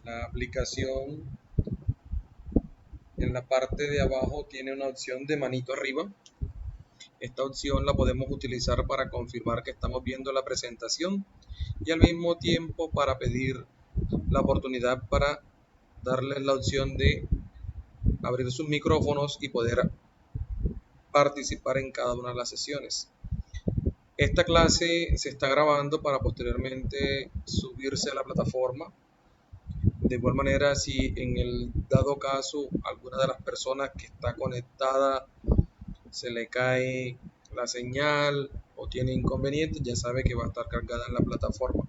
La aplicación en la parte de abajo tiene una opción de manito arriba. Esta opción la podemos utilizar para confirmar que estamos viendo la presentación y al mismo tiempo para pedir la oportunidad para darles la opción de abrir sus micrófonos y poder participar en cada una de las sesiones. Esta clase se está grabando para posteriormente subirse a la plataforma. De igual manera, si en el dado caso alguna de las personas que está conectada se le cae la señal o tiene inconvenientes, ya sabe que va a estar cargada en la plataforma.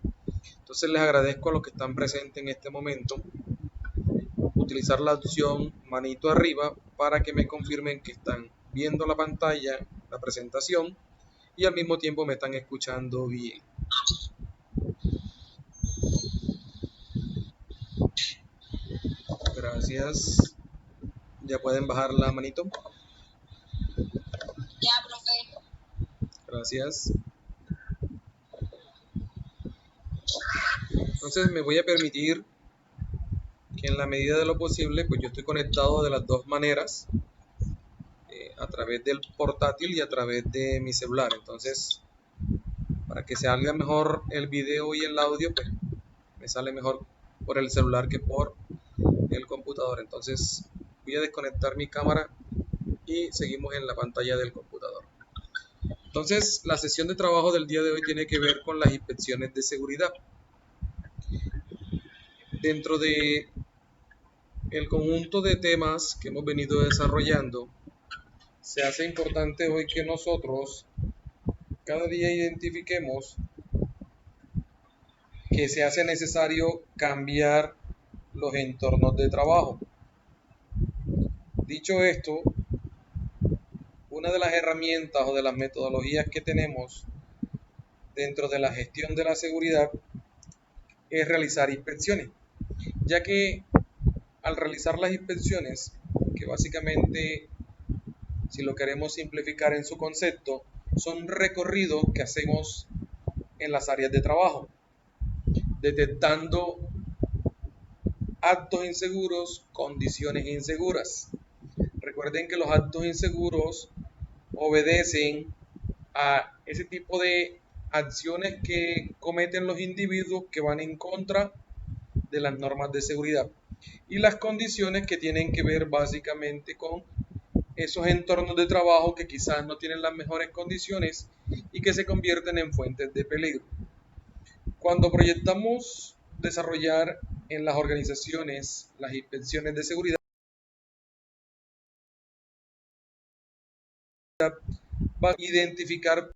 Entonces les agradezco a los que están presentes en este momento utilizar la opción manito arriba para que me confirmen que están viendo la pantalla, la presentación, y al mismo tiempo me están escuchando bien. Gracias. Ya pueden bajar la manito. Ya, profe. Gracias. Entonces me voy a permitir que en la medida de lo posible, pues yo estoy conectado de las dos maneras, a través del portátil y a través de mi celular. Entonces, para que se salga mejor el video y el audio, pues me sale mejor por el celular que por el computador. Entonces voy a desconectar mi cámara y seguimos en la pantalla del computador. Entonces, la sesión de trabajo del día de hoy tiene que ver con las inspecciones de seguridad. Dentro de el conjunto de temas que hemos venido desarrollando, se hace importante hoy que nosotros cada día identifiquemos que se hace necesario cambiar los entornos de trabajo. Dicho esto, una de las herramientas o de las metodologías que tenemos dentro de la gestión de la seguridad es realizar inspecciones, ya que al realizar las inspecciones, que básicamente, si lo queremos simplificar en su concepto, son recorridos que hacemos en las áreas de trabajo, detectando actos inseguros, condiciones inseguras. Recuerden que los actos inseguros obedecen a ese tipo de acciones que cometen los individuos que van en contra de las normas de seguridad, y las condiciones que tienen que ver básicamente con esos entornos de trabajo que quizás no tienen las mejores condiciones y que se convierten en fuentes de peligro. Cuando proyectamos desarrollar en las organizaciones las inspecciones de seguridad, va a identificar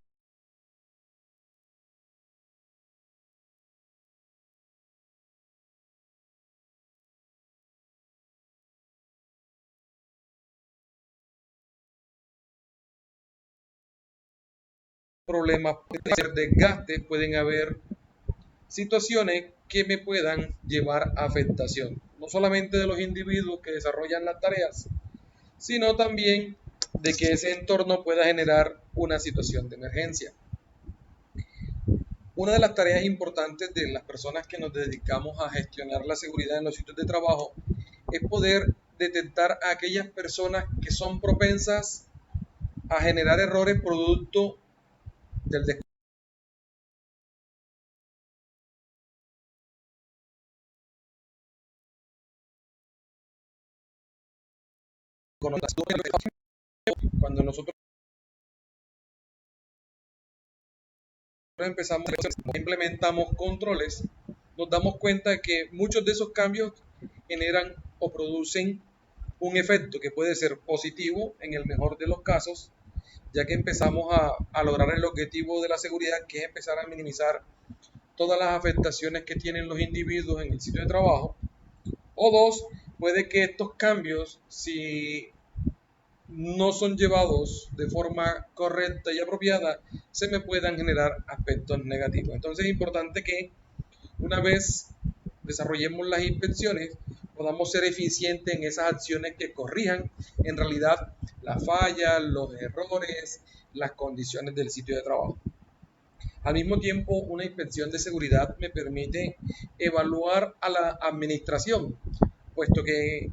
problemas, pueden haber desgastes, pueden haber situaciones que me puedan llevar a afectación, no solamente de los individuos que desarrollan las tareas, sino también de que ese entorno pueda generar una situación de emergencia. Una de las tareas importantes de las personas que nos dedicamos a gestionar la seguridad en los sitios de trabajo es poder detectar a aquellas personas que son propensas a generar errores producto del desconocimiento. Cuando nosotros empezamos, implementamos controles, nos damos cuenta de que muchos de esos cambios generan o producen un efecto que puede ser positivo en el mejor de los casos, ya que empezamos a lograr el objetivo de la seguridad, que es empezar a minimizar todas las afectaciones que tienen los individuos en el sitio de trabajo. O dos, puede que estos cambios, si no son llevados de forma correcta y apropiada, se me puedan generar aspectos negativos. Entonces es importante que una vez desarrollemos las inspecciones, podamos ser eficientes en esas acciones que corrijan en realidad las fallas, los errores, las condiciones del sitio de trabajo. Al mismo tiempo, una inspección de seguridad me permite evaluar a la administración, puesto que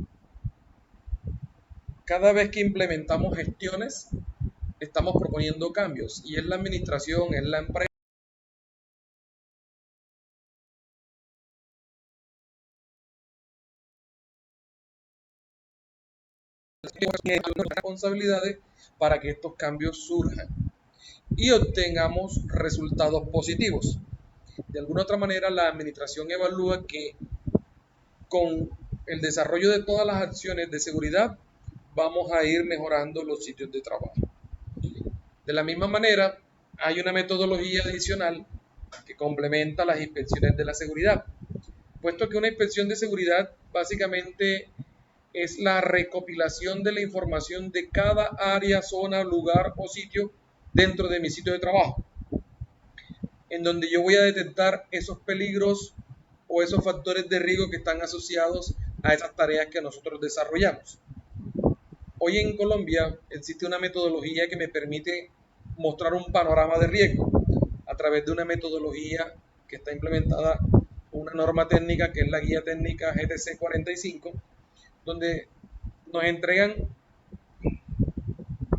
cada vez que implementamos gestiones, estamos proponiendo cambios y es la administración, es la empresa que tiene responsabilidades para que estos cambios surjan y obtengamos resultados positivos. De alguna otra manera, la administración evalúa que con el desarrollo de todas las acciones de seguridad vamos a ir mejorando los sitios de trabajo. De la misma manera, hay una metodología adicional que complementa las inspecciones de la seguridad, puesto que una inspección de seguridad básicamente es la recopilación de la información de cada área, zona, lugar o sitio dentro de mi sitio de trabajo, en donde yo voy a detectar esos peligros o esos factores de riesgo que están asociados a esas tareas que nosotros desarrollamos. Hoy en Colombia existe una metodología que me permite mostrar un panorama de riesgo a través de una metodología que está implementada una norma técnica que es la guía técnica GTC 45, donde nos entregan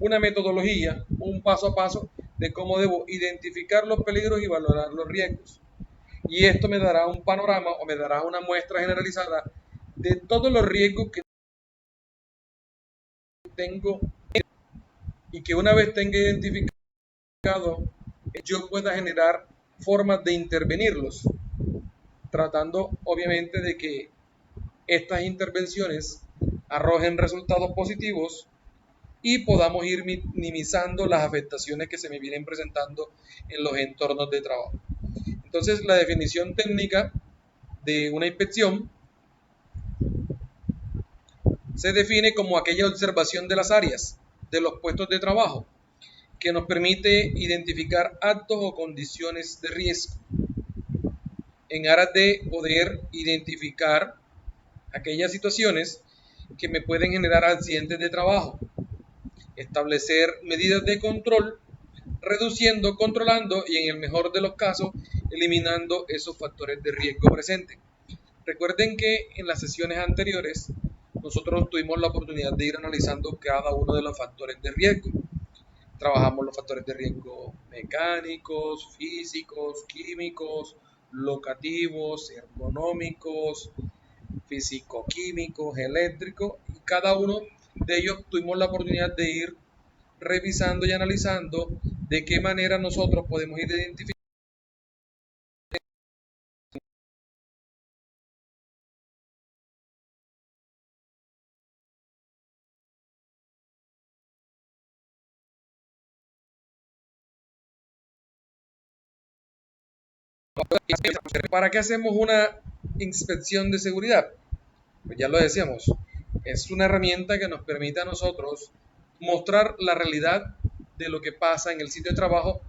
una metodología, un paso a paso de cómo debo identificar los peligros y valorar los riesgos. Y esto me dará un panorama o me dará una muestra generalizada de todos los riesgos que tengo y que una vez tenga identificado, yo pueda generar formas de intervenirlos, tratando obviamente de que estas intervenciones arrojen resultados positivos y podamos ir minimizando las afectaciones que se me vienen presentando en los entornos de trabajo. Entonces, la definición técnica de una inspección se define como aquella observación de las áreas de los puestos de trabajo que nos permite identificar actos o condiciones de riesgo en aras de poder identificar aquellas situaciones que me pueden generar accidentes de trabajo, establecer medidas de control, reduciendo, controlando y en el mejor de los casos eliminando esos factores de riesgo presentes. Recuerden que en las sesiones anteriores nosotros tuvimos la oportunidad de ir analizando cada uno de los factores de riesgo. Trabajamos los factores de riesgo mecánicos, físicos, químicos, locativos, ergonómicos, físico-químicos, eléctricos, y cada uno de ellos tuvimos la oportunidad de ir revisando y analizando de qué manera nosotros podemos ir identificando para qué hacemos una inspección de seguridad. Pues ya lo decíamos, es una herramienta que nos permite a nosotros mostrar la realidad de lo que pasa en el sitio de trabajo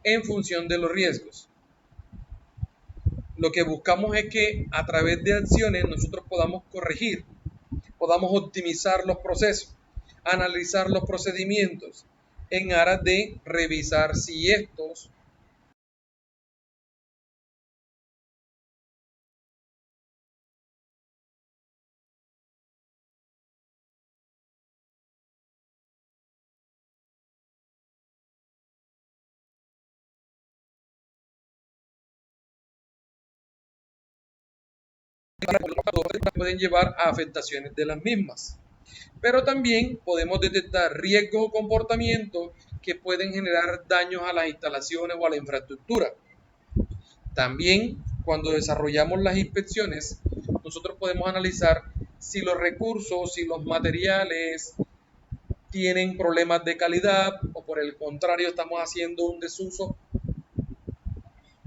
en función de los riesgos. Lo que buscamos es que a través de acciones nosotros podamos corregir, podamos optimizar los procesos, analizar los procedimientos en aras de revisar si estos pueden llevar a afectaciones de las mismas. Pero también podemos detectar riesgos o comportamientos que pueden generar daños a las instalaciones o a la infraestructura. También, cuando desarrollamos las inspecciones, nosotros podemos analizar si los recursos, si los materiales tienen problemas de calidad o por el contrario estamos haciendo un desuso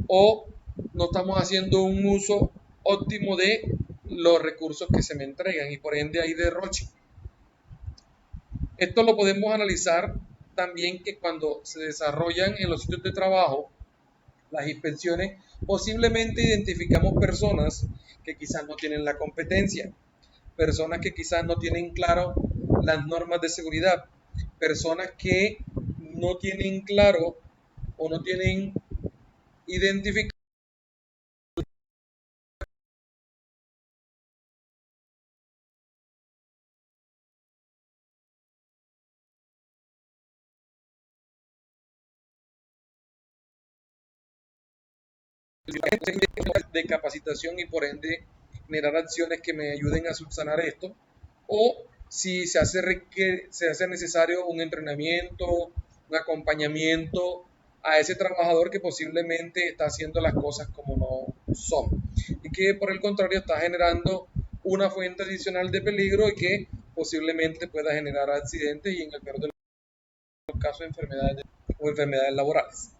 o no estamos haciendo un uso óptimo de los recursos que se me entregan y por ende hay derroche. Esto lo podemos analizar también que cuando se desarrollan en los sitios de trabajo las inspecciones, posiblemente identificamos personas que quizás no tienen la competencia, personas que quizás no tienen claro las normas de seguridad, personas que no tienen claro o no tienen identificar de capacitación y por ende generar acciones que me ayuden a subsanar esto, o si se hace necesario un entrenamiento, un acompañamiento a ese trabajador que posiblemente está haciendo las cosas como no son y que por el contrario está generando una fuente adicional de peligro y que posiblemente pueda generar accidentes y en el peor de los casos enfermedades laborales.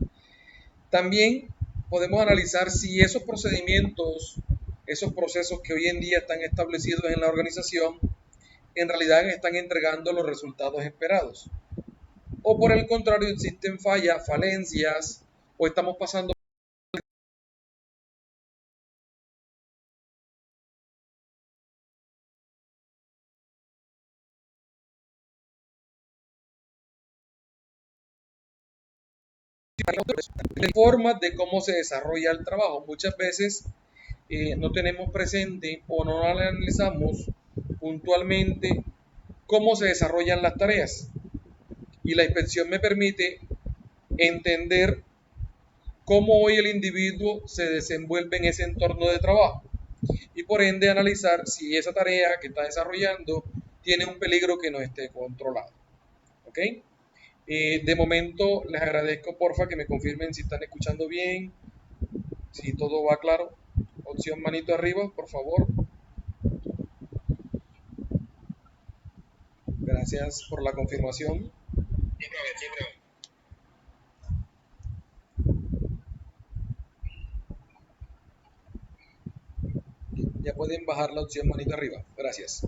También podemos analizar si esos procedimientos, esos procesos que hoy en día están establecidos en la organización, en realidad están entregando los resultados esperados. O por el contrario, existen fallas, falencias, o estamos pasando de formas de cómo se desarrolla el trabajo. Muchas veces no tenemos presente o no analizamos puntualmente cómo se desarrollan las tareas. Y la inspección me permite entender cómo hoy el individuo se desenvuelve en ese entorno de trabajo y por ende analizar si esa tarea que está desarrollando tiene un peligro que no esté controlado. ¿Ok? De momento les agradezco porfa que me confirmen si están escuchando bien, si todo va claro. Opción manito arriba, por favor. Gracias por la confirmación. Ya pueden bajar la opción manito arriba. Gracias.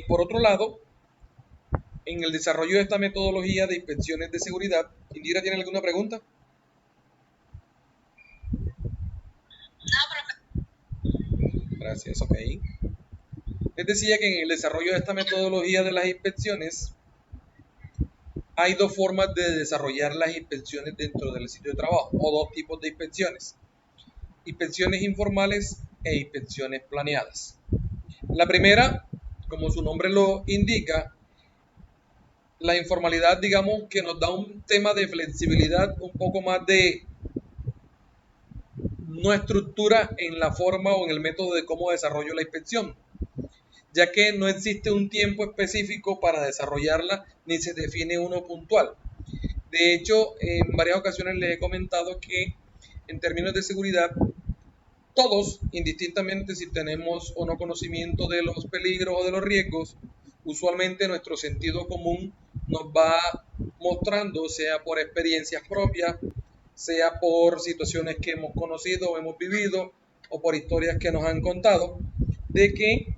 Por otro lado, en el desarrollo de esta metodología de inspecciones de seguridad, Indira, ¿tiene alguna pregunta? Gracias, ok. Les decía que en el desarrollo de esta metodología de las inspecciones hay dos formas de desarrollar las inspecciones dentro del sitio de trabajo, o dos tipos de inspecciones: inspecciones informales e inspecciones planeadas. La primera, como su nombre lo indica, la informalidad, digamos que nos da un tema de flexibilidad, un poco más de no estructura en la forma o en el método de cómo desarrollo la inspección, ya que no existe un tiempo específico para desarrollarla ni se define uno puntual. De hecho, en varias ocasiones les he comentado que en términos de seguridad, todos, indistintamente si tenemos o no conocimiento de los peligros o de los riesgos, usualmente nuestro sentido común nos va mostrando, sea por experiencias propias, sea por situaciones que hemos conocido o hemos vivido, o por historias que nos han contado, de que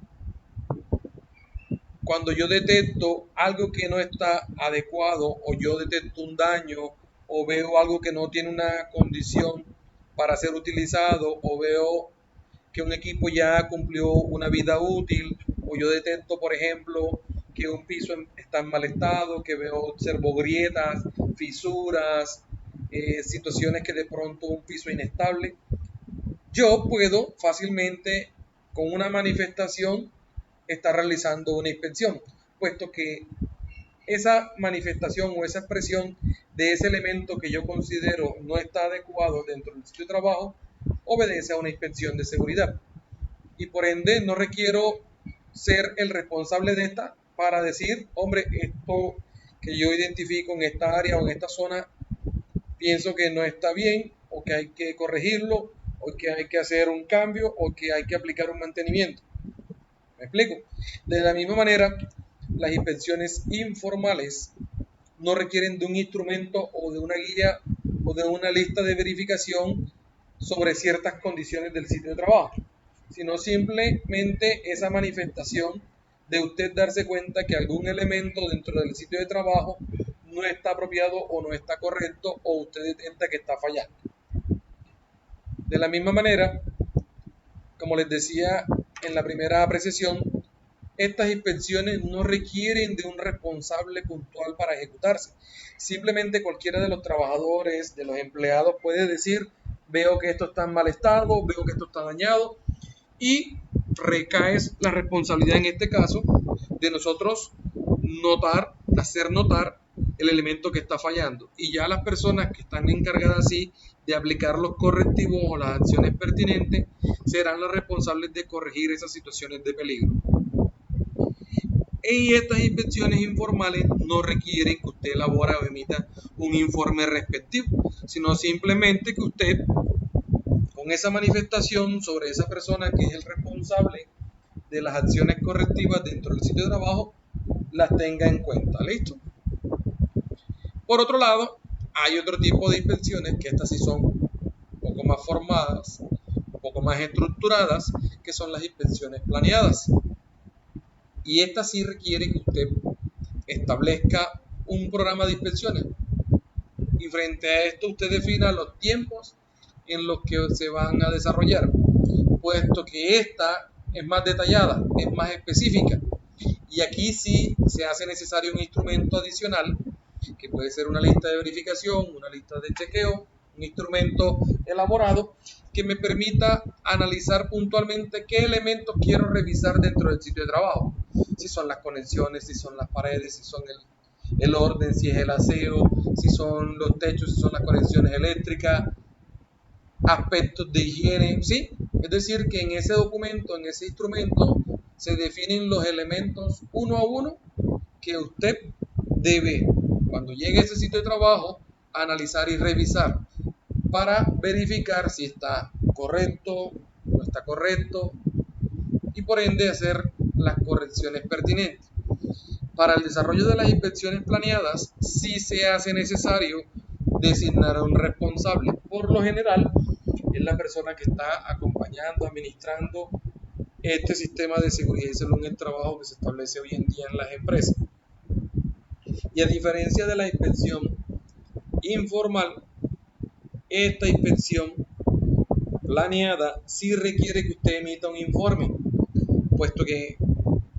cuando yo detecto algo que no está adecuado o yo detecto un daño o veo algo que no tiene una condición para ser utilizado o veo que un equipo ya cumplió una vida útil o yo detecto, por ejemplo, que un piso está en mal estado, que observo grietas, fisuras, situaciones que de pronto un piso inestable, yo puedo fácilmente con una manifestación estar realizando una inspección, puesto que esa manifestación o esa expresión de ese elemento que yo considero no está adecuado dentro del sitio de trabajo obedece a una inspección de seguridad y por ende no requiero ser el responsable de esta para decir, hombre, esto que yo identifico en esta área o en esta zona pienso que no está bien o que hay que corregirlo o que hay que hacer un cambio o que hay que aplicar un mantenimiento. ¿Me explico? De la misma manera, las inspecciones informales no requieren de un instrumento o de una guía o de una lista de verificación sobre ciertas condiciones del sitio de trabajo, sino simplemente esa manifestación de usted darse cuenta que algún elemento dentro del sitio de trabajo no está apropiado o no está correcto o usted detecta que está fallando. De la misma manera, como les decía en la primera apreciación, Estas inspecciones no requieren de un responsable puntual para ejecutarse. Simplemente cualquiera de los trabajadores, de los empleados puede decir, veo que esto está en mal estado, veo que esto está dañado, y recae la responsabilidad en este caso de nosotros notar, hacer notar el elemento que está fallando, y ya las personas que están encargadas así de aplicar los correctivos o las acciones pertinentes serán las responsables de corregir esas situaciones de peligro. Y estas inspecciones informales no requieren que usted elabore o emita un informe respectivo, sino simplemente que usted, con esa manifestación sobre esa persona que es el responsable de las acciones correctivas dentro del sitio de trabajo, las tenga en cuenta. ¿Listo? Por otro lado, hay otro tipo de inspecciones que estas sí son un poco más formadas, un poco más estructuradas, que son las inspecciones planeadas. Y estas sí requiere que usted establezca un programa de inspecciones. Y frente a esto usted defina los tiempos en los que se van a desarrollar, puesto que esta es más detallada, es más específica. Y aquí sí se hace necesario un instrumento adicional, que puede ser una lista de verificación, una lista de chequeo, un instrumento elaborado que me permita analizar puntualmente qué elementos quiero revisar dentro del sitio de trabajo. Si son las conexiones, si son las paredes, si son el orden, si es el aseo, si son los techos, si son las conexiones eléctricas, aspectos de higiene, ¿sí? Es decir, que en ese documento, en ese instrumento, se definen los elementos uno a uno que usted debe, cuando llegue a ese sitio de trabajo, analizar y revisar para verificar si está correcto, no está correcto, y por ende hacer las correcciones pertinentes. Para el desarrollo de las inspecciones planeadas, sí se hace necesario designar a un responsable. Por lo general, es la persona que está acompañando, administrando este sistema de seguridad y salud en el trabajo que se establece hoy en día en las empresas. Y a diferencia de la inspección informal, esta inspección planeada sí requiere que usted emita un informe, puesto que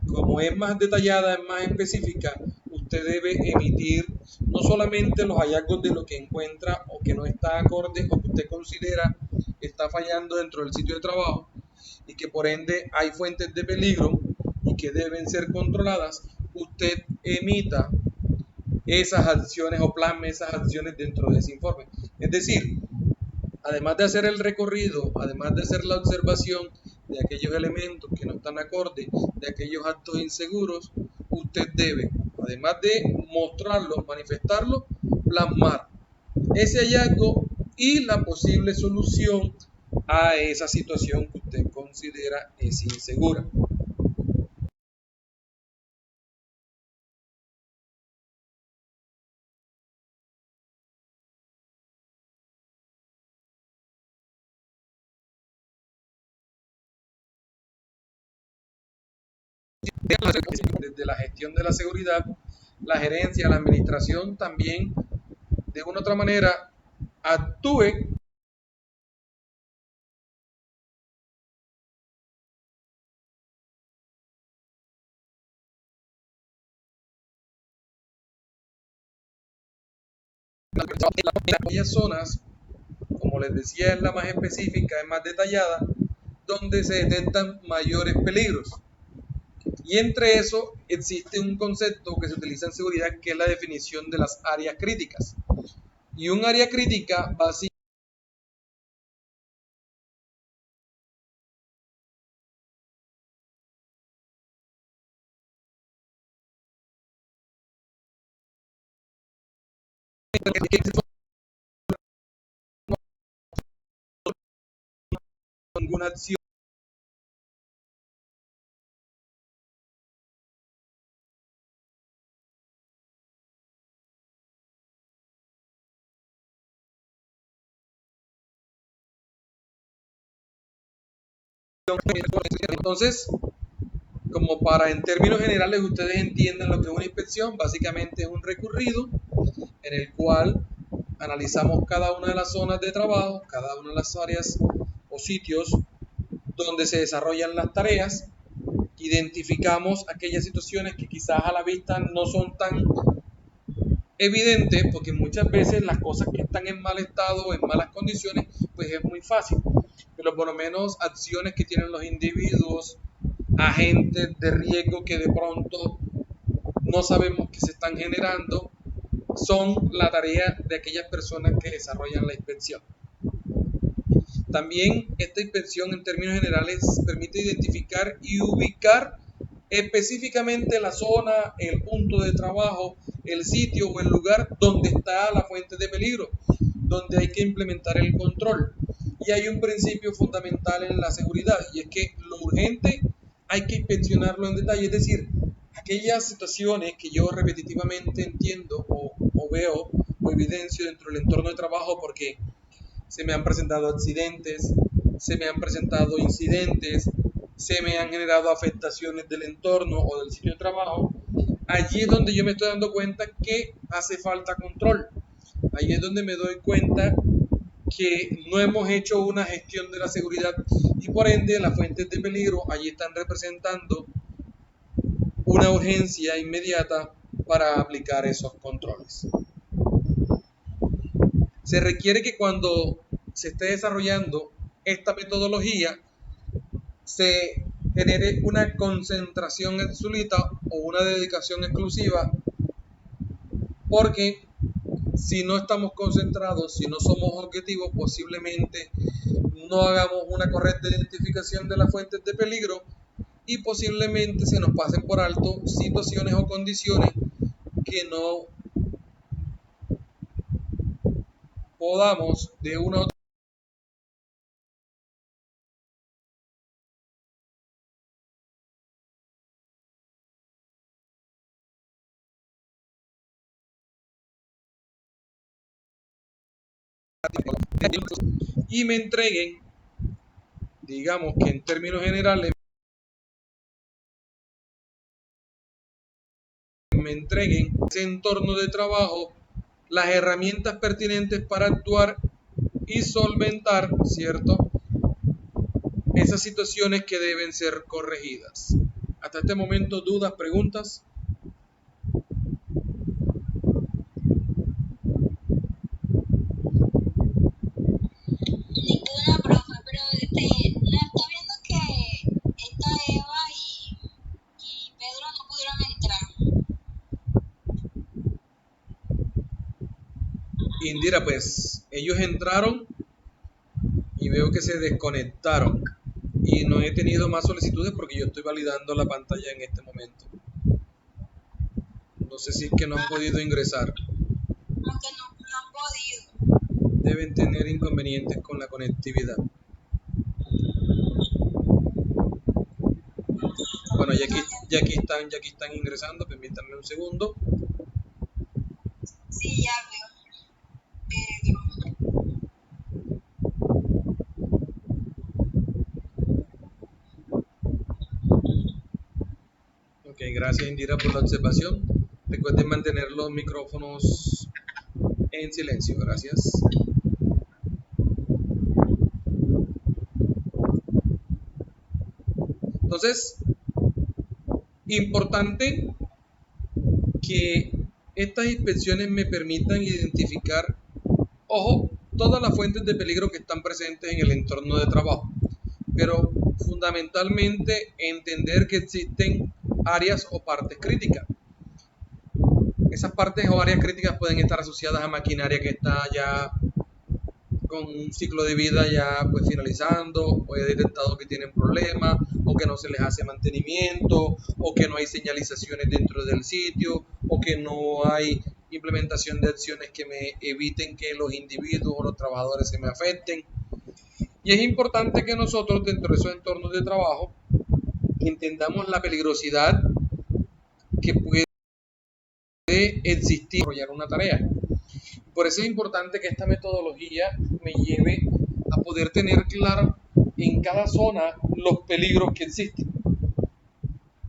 como es más detallada, es más específica, usted debe emitir no solamente los hallazgos de lo que encuentra o que no está acorde o que usted considera está fallando dentro del sitio de trabajo y que por ende hay fuentes de peligro y que deben ser controladas, usted emita esas acciones o plasme esas acciones dentro de ese informe. Es decir, además de hacer el recorrido, además de hacer la observación de aquellos elementos que no están acordes, de aquellos actos inseguros, usted debe, además de mostrarlo, manifestarlo, plasmar ese hallazgo y la posible solución a esa situación que usted considera es insegura. Desde la gestión de la seguridad, la gerencia, la administración también de una u otra manera actúe en aquellas zonas, como les decía, es la más específica, es más detallada, donde se detectan mayores peligros. Y entre eso existe un concepto que se utiliza en seguridad que es la definición de las áreas críticas. Y un área crítica básicamente ninguna acción entonces, como para en términos generales ustedes entiendan lo que es una inspección, básicamente es un recurrido en el cual analizamos cada una de las zonas de trabajo, cada una de las áreas o sitios donde se desarrollan las tareas identificamos aquellas situaciones que quizás a la vista no son tan evidentes, porque muchas veces las cosas que están en mal estado o en malas condiciones, pues es muy fácil, pero por lo menos acciones que tienen los individuos, agentes de riesgo que de pronto no sabemos que se están generando, son la tarea de aquellas personas que desarrollan la inspección. También esta inspección en términos generales permite identificar y ubicar específicamente la zona, el punto de trabajo, el sitio o el lugar donde está la fuente de peligro, donde hay que implementar el control. Y hay un principio fundamental en la seguridad, y es que lo urgente hay que inspeccionarlo en detalle, es decir, aquellas situaciones que yo repetitivamente entiendo o veo o evidencio dentro del entorno de trabajo porque se me han presentado accidentes, se me han presentado incidentes, se me han generado afectaciones del entorno o del sitio de trabajo. Allí es donde yo me estoy dando cuenta que hace falta control. Allí es donde me doy cuenta que no hemos hecho una gestión de la seguridad y por ende las fuentes de peligro allí están representando una urgencia inmediata para aplicar esos controles. Se requiere que cuando se esté desarrollando esta metodología se genere una concentración absoluta o una dedicación exclusiva, porque si no estamos concentrados, si no somos objetivos, posiblemente no hagamos una correcta identificación de las fuentes de peligro y posiblemente se nos pasen por alto situaciones o condiciones que no podamos de una u otra y me entreguen, digamos que en términos generales, me entreguen ese entorno de trabajo las herramientas pertinentes para actuar y solventar, ¿cierto?, esas situaciones que deben ser corregidas. Hasta este momento, dudas, preguntas. Ninguna, profe, pero no está viendo que esta Eva y Pedro no pudieron entrar. Indira, pues ellos entraron y veo que se desconectaron y no he tenido más solicitudes porque yo estoy validando la pantalla en este momento. No sé si es que no han podido ingresar. Aunque no han podido. Deben tener inconvenientes con la conectividad. Bueno, ya aquí están ingresando, permítanme un segundo. Sí, ya veo. Pedro. Ok, gracias Indira por la observación. Recuerden mantener los micrófonos en silencio, gracias. Entonces, importante que estas inspecciones me permitan identificar, ojo, todas las fuentes de peligro que están presentes en el entorno de trabajo, pero fundamentalmente entender que existen áreas o partes críticas. Esas partes o áreas críticas pueden estar asociadas a maquinaria que está ya con un ciclo de vida ya pues finalizando, o he detectado que tienen problemas, o que no se les hace mantenimiento, o que no hay señalizaciones dentro del sitio, o que no hay implementación de acciones que me eviten que los individuos o los trabajadores se me afecten. Y es importante que nosotros dentro de esos entornos de trabajo entendamos la peligrosidad que puede existir desarrollar una tarea. Por eso es importante que esta metodología me lleve a poder tener claro en cada zona los peligros que existen.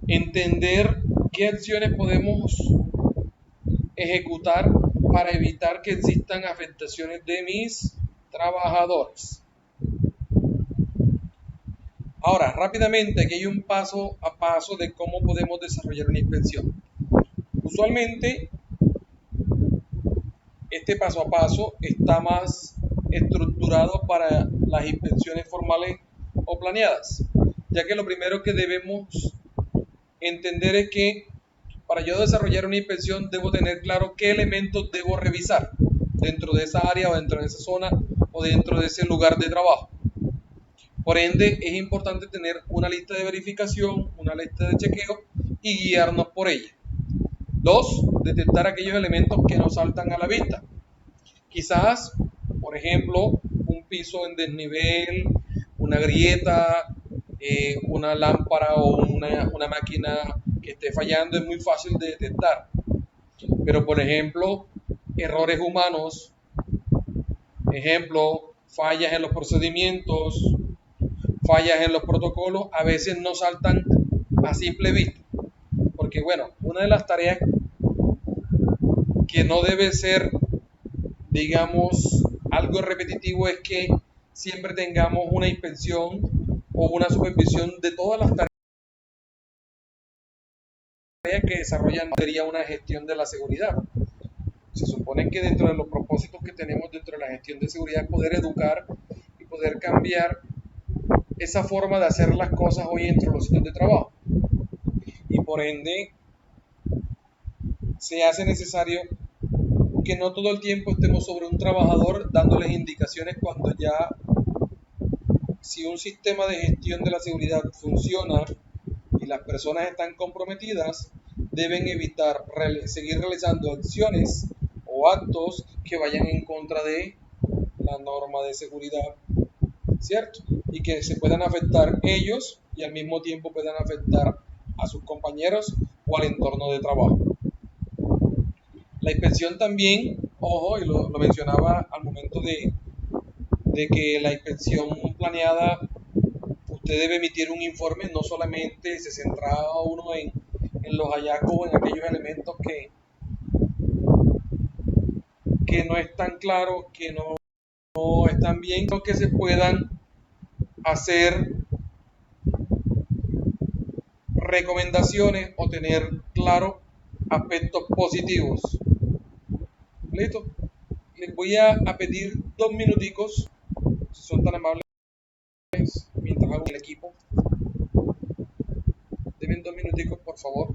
Entender qué acciones podemos ejecutar para evitar que existan afectaciones de mis trabajadores. Ahora, rápidamente, aquí hay un paso a paso de cómo podemos desarrollar una inspección. Usualmente, este paso a paso está más estructurado para las inspecciones formales o planeadas, ya que lo primero que debemos entender es que para yo desarrollar una inspección debo tener claro qué elementos debo revisar dentro de esa área o dentro de esa zona o dentro de ese lugar de trabajo. Por ende, es importante tener una lista de verificación, una lista de chequeo y guiarnos por ella. Dos, detectar aquellos elementos que nos saltan a la vista. Quizás, por ejemplo, un piso en desnivel, una grieta, una lámpara o una máquina que esté fallando es muy fácil de detectar. Pero, por ejemplo, errores humanos, ejemplo, fallas en los procedimientos, fallas en los protocolos, a veces no saltan a simple vista. Porque, bueno, una de las tareas que no debe ser, digamos, algo repetitivo es que siempre tengamos una inspección o una supervisión de todas las tareas que desarrollan sería una gestión de la seguridad. Se supone que dentro de los propósitos que tenemos dentro de la gestión de seguridad es poder educar y poder cambiar esa forma de hacer las cosas hoy dentro de los sitios de trabajo. Y por ende se hace necesario que no todo el tiempo estemos sobre un trabajador dándoles indicaciones cuando ya, si un sistema de gestión de la seguridad funciona y las personas están comprometidas, deben evitar seguir realizando acciones o actos que vayan en contra de la norma de seguridad, ¿cierto? Y que se puedan afectar ellos y al mismo tiempo puedan afectar a sus compañeros o al entorno de trabajo. La inspección también, ojo, y lo mencionaba al momento de que la inspección planeada, usted debe emitir un informe, no solamente se centraba uno en los hallazgos, en aquellos elementos que no están claros, que no están bien, sino que se puedan hacer recomendaciones o tener claros aspectos positivos. ¿Listo? Les voy a pedir 2 minuticos, si son tan amables, mientras hago el equipo. Deben 2 minuticos, por favor.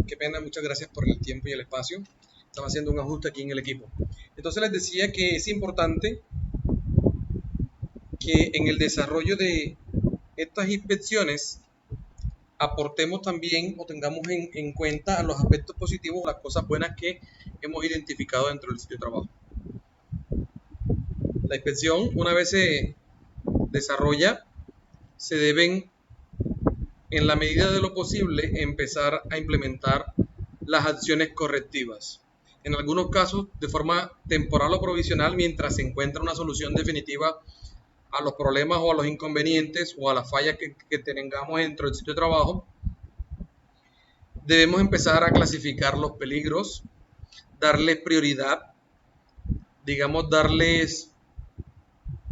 Qué pena, muchas gracias por el tiempo y el espacio. Estaba haciendo un ajuste aquí en el equipo. Entonces les decía que es importante que en el desarrollo de estas inspecciones aportemos también o tengamos en cuenta los aspectos positivos, las cosas buenas que hemos identificado dentro del sitio de trabajo. La inspección, una vez se desarrolla, se deben, en la medida de lo posible, empezar a implementar las acciones correctivas. En algunos casos, de forma temporal o provisional, mientras se encuentra una solución definitiva a los problemas o a los inconvenientes o a las fallas que tengamos dentro del sitio de trabajo, debemos empezar a clasificar los peligros, darles prioridad, digamos, darles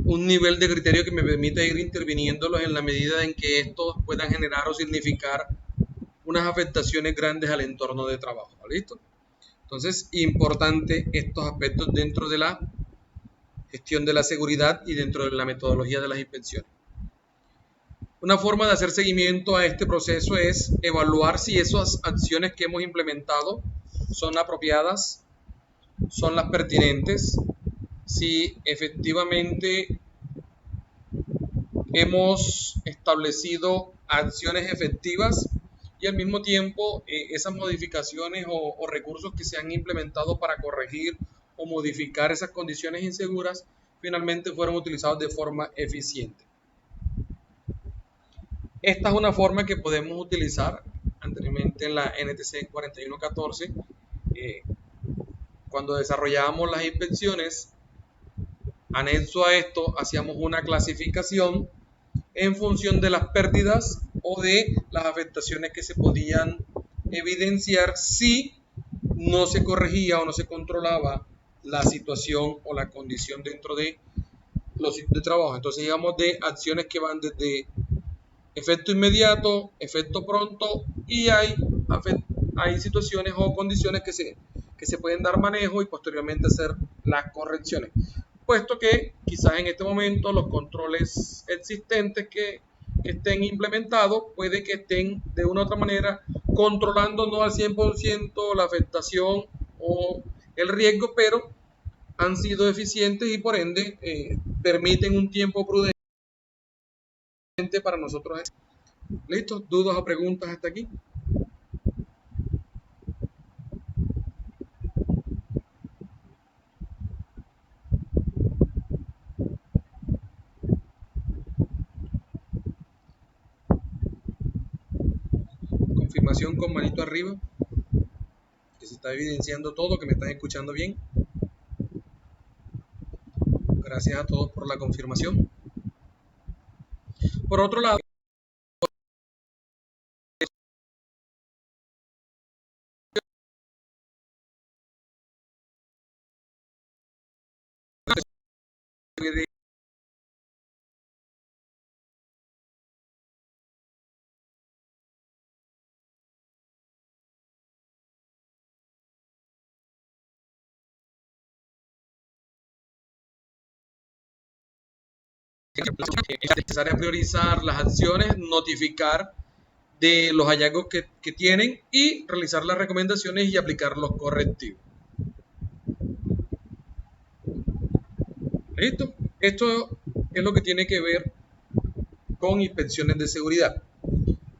un nivel de criterio que me permita ir interviniéndolos en la medida en que estos puedan generar o significar unas afectaciones grandes al entorno de trabajo. ¿Listo? Entonces, importante estos aspectos dentro de la gestión de la seguridad y dentro de la metodología de las inspecciones. Una forma de hacer seguimiento a este proceso es evaluar si esas acciones que hemos implementado son apropiadas, son las pertinentes, si efectivamente hemos establecido acciones efectivas y al mismo tiempo esas modificaciones o recursos que se han implementado para corregir o modificar esas condiciones inseguras finalmente fueron utilizados de forma eficiente. Esta es una forma que podemos utilizar anteriormente en la NTC 4114. Cuando desarrollábamos las inspecciones, anexo a esto hacíamos una clasificación en función de las pérdidas o de las afectaciones que se podían evidenciar si no se corregía o no se controlaba la situación o la condición dentro de los sitios de trabajo. Entonces digamos de acciones que van desde efecto inmediato, efecto pronto y hay situaciones o condiciones que se pueden dar manejo y posteriormente hacer las correcciones. Puesto que quizás en este momento los controles existentes que estén implementados puede que estén de una u otra manera controlando no al 100% la afectación o el riesgo, pero han sido eficientes y por ende permiten un tiempo prudente para nosotros. ¿Listo? ¿Dudas o preguntas hasta aquí? Confirmación con manito arriba, que se está evidenciando todo, que me están escuchando bien. Gracias a todos por la confirmación. Por otro lado, es necesario priorizar las acciones, notificar de los hallazgos que tienen y realizar las recomendaciones y aplicar los correctivos. ¿Listo? Esto es lo que tiene que ver con inspecciones de seguridad.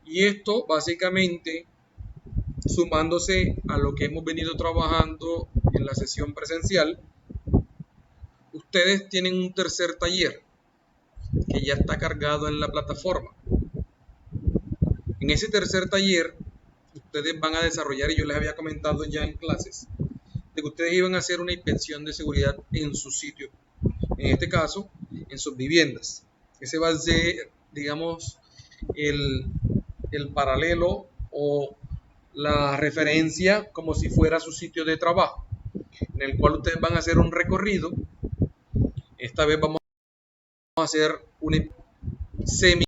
Y esto básicamente sumándose a lo que hemos venido trabajando en la sesión presencial, ustedes tienen un tercer taller que ya está cargado en la plataforma. En ese tercer taller, ustedes van a desarrollar, y yo les había comentado ya en clases, de que ustedes iban a hacer una inspección de seguridad en su sitio, en este caso, en sus viviendas. Ese va a ser, digamos, el paralelo o la referencia como si fuera su sitio de trabajo, en el cual ustedes van a hacer un recorrido. Esta vez vamos a hacer una semi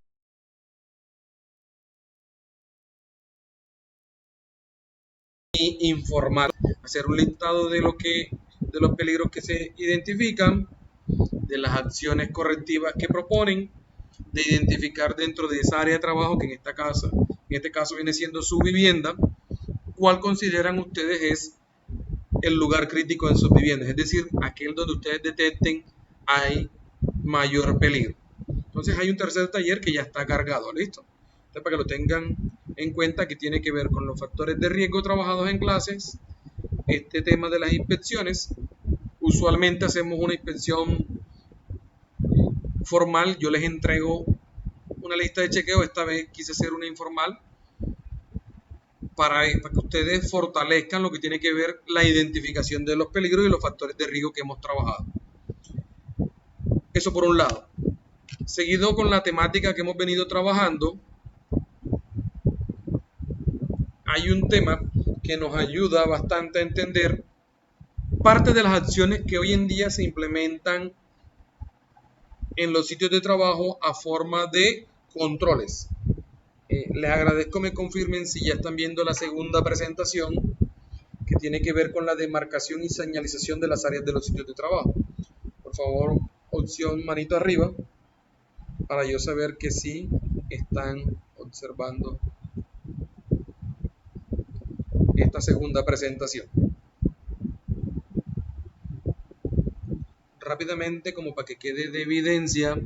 informal, hacer un listado de los peligros que se identifican, de las acciones correctivas que proponen, de identificar dentro de esa área de trabajo que en este caso viene siendo su vivienda, cuál consideran ustedes es el lugar crítico en sus viviendas, es decir, aquel donde ustedes detecten hay mayor peligro. Entonces hay un tercer taller que ya está cargado, ¿listo? Entonces, para que lo tengan en cuenta, que tiene que ver con los factores de riesgo trabajados en clases, este tema de las inspecciones. Usualmente hacemos una inspección formal, yo les entrego una lista de chequeo, esta vez quise hacer una informal para que ustedes fortalezcan lo que tiene que ver la identificación de los peligros y los factores de riesgo que hemos trabajado. Eso por un lado. seguido con la temática que hemos venido trabajando, hay un tema que nos ayuda bastante a entender parte de las acciones que hoy en día se implementan en los sitios de trabajo a forma de controles. Les agradezco me confirmen si ya están viendo la segunda presentación que tiene que ver con la demarcación y señalización de las áreas de los sitios de trabajo. Por favor, opción manito arriba para yo saber que sí están observando esta segunda presentación. Rápidamente, como para que quede de evidencia,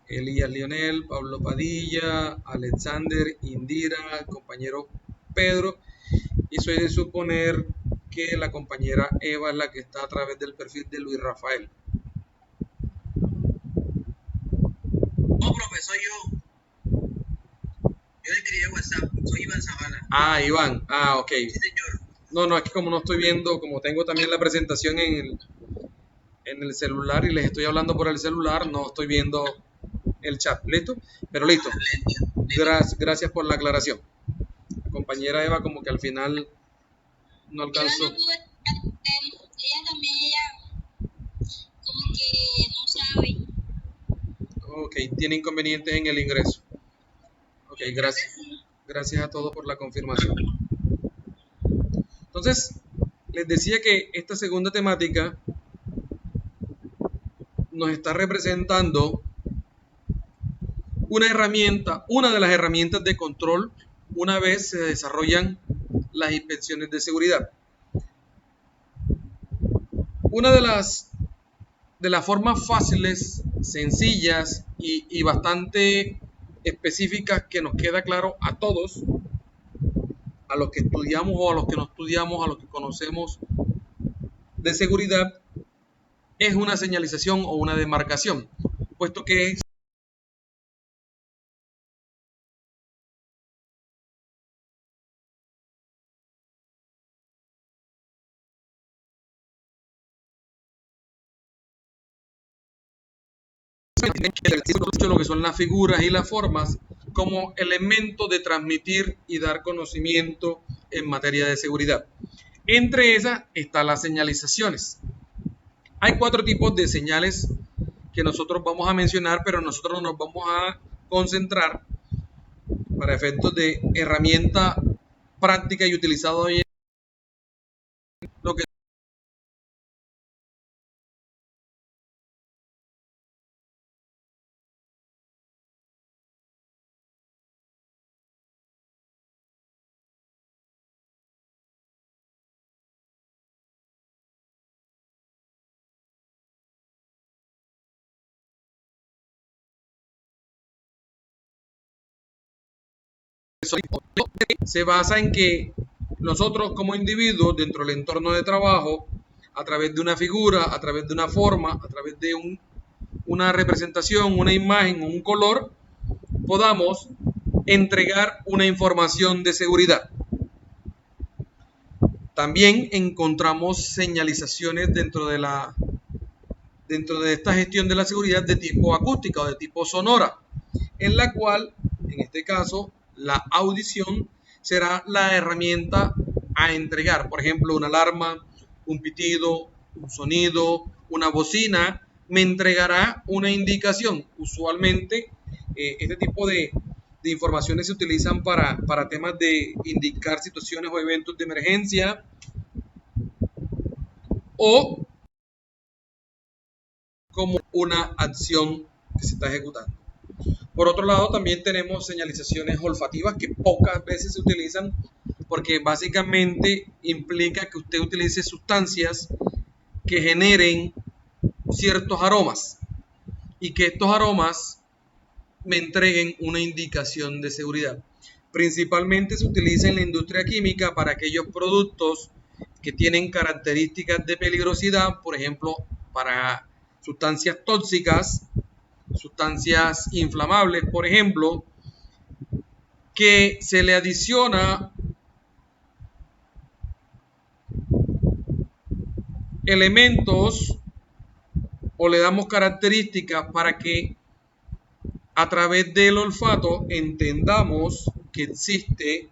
Elías Lionel, Pablo Padilla, Alexander, Indira, el compañero Pedro, y soy de suponer que la compañera Eva es la que está a través del perfil de Luis Rafael. No, profesor, yo le escribí WhatsApp, soy Iván Zavala. Ah, Iván, ok. Sí, señor. No, es que como no estoy viendo, como tengo también la presentación en el celular y les estoy hablando por el celular, no estoy viendo el chat. ¿Listo? Pero listo. Gracias por la aclaración. La compañera Eva como que al final no alcanzó. Ella también, como que no sabe. Ok, tiene inconvenientes en el ingreso. Ok, gracias. Gracias a todos por la confirmación. Entonces, les decía que esta segunda temática nos está representando una herramienta, una de las herramientas de control una vez se desarrollan las inspecciones de seguridad. Una de las formas fáciles, sencillas y bastante específicas que nos queda claro a todos, a los que estudiamos o a los que no estudiamos, a los que conocemos de seguridad, es una señalización o una demarcación, puesto que es lo que son las figuras y las formas como elemento de transmitir y dar conocimiento en materia de seguridad. Entre esas están las señalizaciones. Hay 4 tipos de señales que nosotros vamos a mencionar, pero nosotros nos vamos a concentrar para efectos de herramienta práctica y utilizada hoy en lo que se basa en que nosotros como individuos dentro del entorno de trabajo, a través de una figura, a través de una forma, a través de una representación, una imagen o un color, podamos entregar una información de seguridad. También encontramos señalizaciones dentro de esta gestión de la seguridad de tipo acústica o de tipo sonora, en la cual, en este caso, la audición será la herramienta a entregar. Por ejemplo, una alarma, un pitido, un sonido, una bocina, me entregará una indicación. Usualmente, este tipo de informaciones se utilizan para temas de indicar situaciones o eventos de emergencia o como una acción que se está ejecutando. Por otro lado, también tenemos señalizaciones olfativas que pocas veces se utilizan porque básicamente implica que usted utilice sustancias que generen ciertos aromas y que estos aromas me entreguen una indicación de seguridad. Principalmente se utiliza en la industria química para aquellos productos que tienen características de peligrosidad, por ejemplo, para sustancias tóxicas, sustancias inflamables, por ejemplo, que se le adiciona elementos o le damos características para que a través del olfato entendamos que existe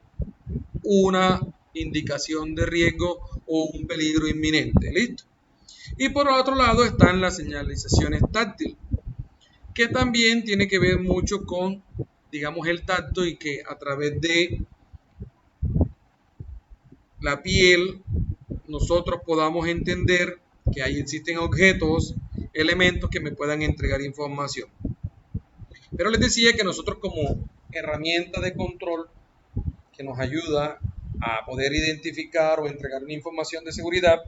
una indicación de riesgo o un peligro inminente. ¿Listo? Y por otro lado están las señalizaciones táctiles, que también tiene que ver mucho con, digamos, el tacto, y que a través de la piel nosotros podamos entender que ahí existen objetos, elementos que me puedan entregar información. Pero les decía que nosotros, como herramienta de control que nos ayuda a poder identificar o entregar una información de seguridad,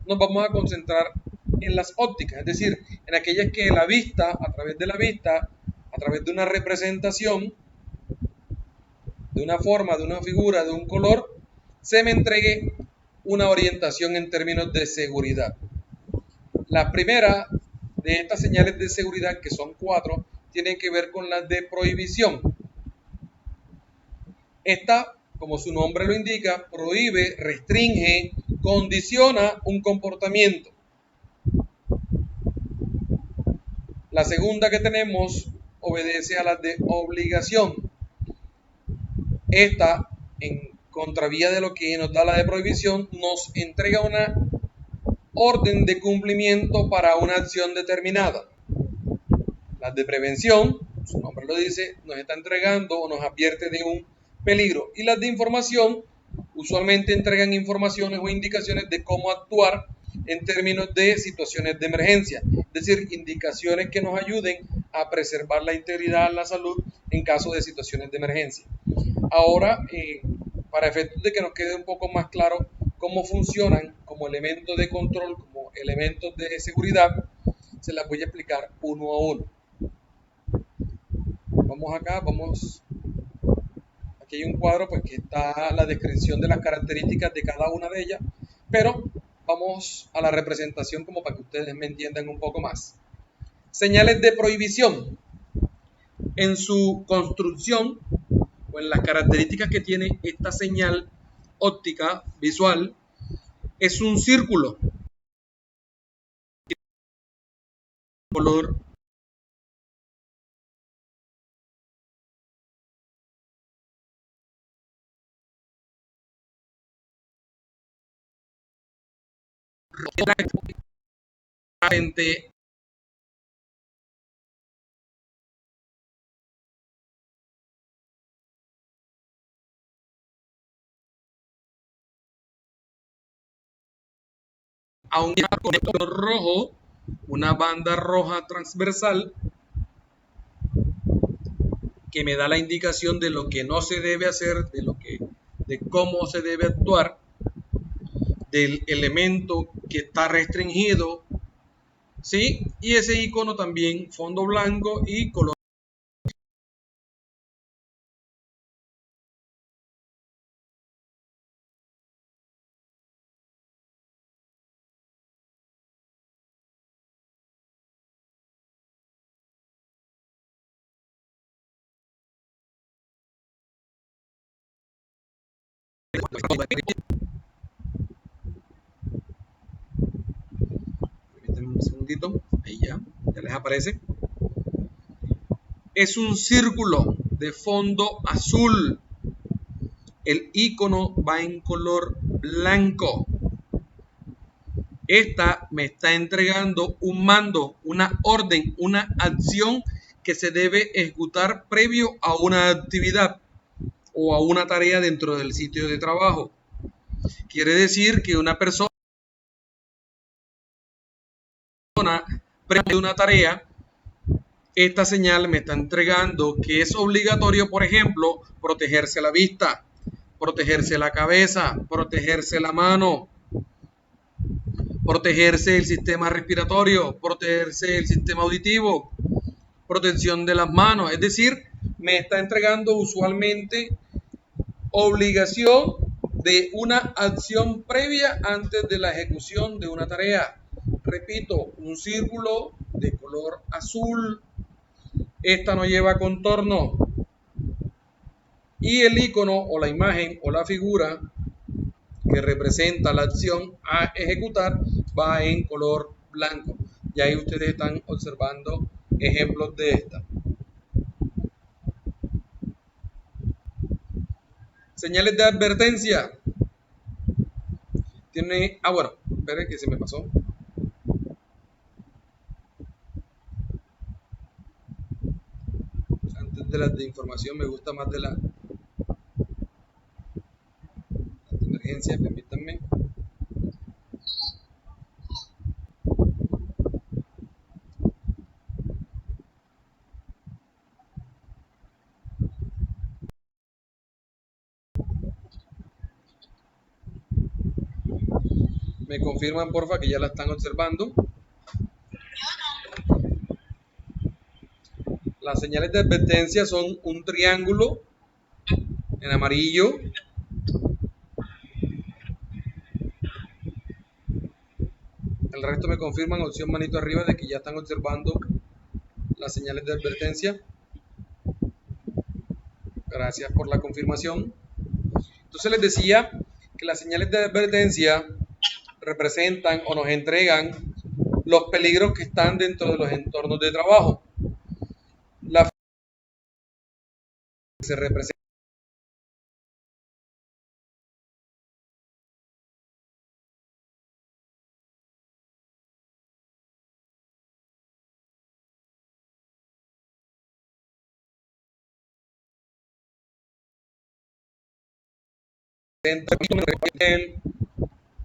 nos vamos a concentrar en las ópticas, es decir, en aquellas que la vista, a través de la vista, a través de una representación, de una forma, de una figura, de un color, se me entregue una orientación en términos de seguridad. La primera de estas señales de seguridad, que son 4, tienen que ver con las de prohibición. Esta, como su nombre lo indica, prohíbe, restringe, condiciona un comportamiento. La segunda que tenemos obedece a las de obligación. Esta, en contravía de lo que nos da la de prohibición, nos entrega una orden de cumplimiento para una acción determinada. Las de prevención, su nombre lo dice, nos está entregando o nos advierte de un peligro. Y las de información, usualmente entregan informaciones o indicaciones de cómo actuar en términos de situaciones de emergencia, es decir, indicaciones que nos ayuden a preservar la integridad, la salud en caso de situaciones de emergencia. Ahora, para efectos de que nos quede un poco más claro cómo funcionan como elementos de control, como elementos de seguridad, se las voy a explicar uno a uno. Vamos acá, aquí hay un cuadro pues que está la descripción de las características de cada una de ellas, pero vamos a la representación como para que ustedes me entiendan un poco más. Señales de prohibición. En su construcción o en las características que tiene esta señal óptica visual, es un círculo color frente a un conector rojo, una banda roja transversal que me da la indicación de lo que no se debe hacer, de cómo se debe actuar, del elemento que está restringido, ¿sí? Y ese icono también, fondo blanco y color. Un segundito, ahí ya les aparece. Es un círculo de fondo azul. El icono va en color blanco. Esta me está entregando un mando, una orden, una acción que se debe ejecutar previo a una actividad o a una tarea dentro del sitio de trabajo. Quiere decir que una persona previo a una tarea, esta señal me está entregando que es obligatorio, por ejemplo, protegerse la vista, protegerse la cabeza, protegerse la mano, protegerse el sistema respiratorio, protegerse el sistema auditivo, protección de las manos. Es decir, me está entregando usualmente obligación de una acción previa antes de la ejecución de una tarea. Repito, un círculo de color azul. Esta no lleva contorno. Y el icono o la imagen o la figura que representa la acción a ejecutar va en color blanco. Y ahí ustedes están observando ejemplos de esta. Señales de advertencia. Tiene, bueno, espere que se me pasó. Antes de las de información me gusta más de las de emergencia, permítanme. Me confirman porfa que ya la están observando. Las señales de advertencia son un triángulo en amarillo. El resto me confirman, opción manito arriba, de que ya están observando las señales de advertencia. Gracias por la confirmación. Entonces les decía que las señales de advertencia representan o nos entregan los peligros que están dentro de los entornos de trabajo. La se representa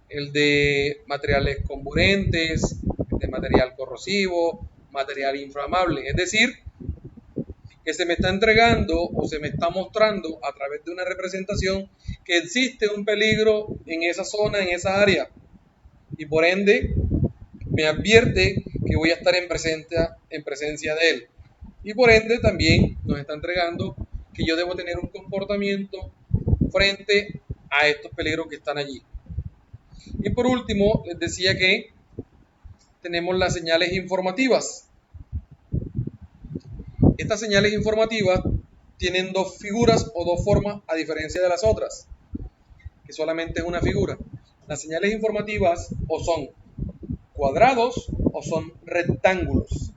el de materiales comburentes, de material corrosivo, material inflamable. Es decir, que se me está entregando o se me está mostrando a través de una representación que existe un peligro en esa zona, en esa área. Y por ende, me advierte que voy a estar en presencia de él. Y por ende también nos está entregando que yo debo tener un comportamiento frente a estos peligros que están allí. Y por último, les decía que tenemos las señales informativas. Estas señales informativas tienen dos figuras o dos formas a diferencia de las otras, que solamente es una figura. Las señales informativas o son cuadrados o son rectángulos.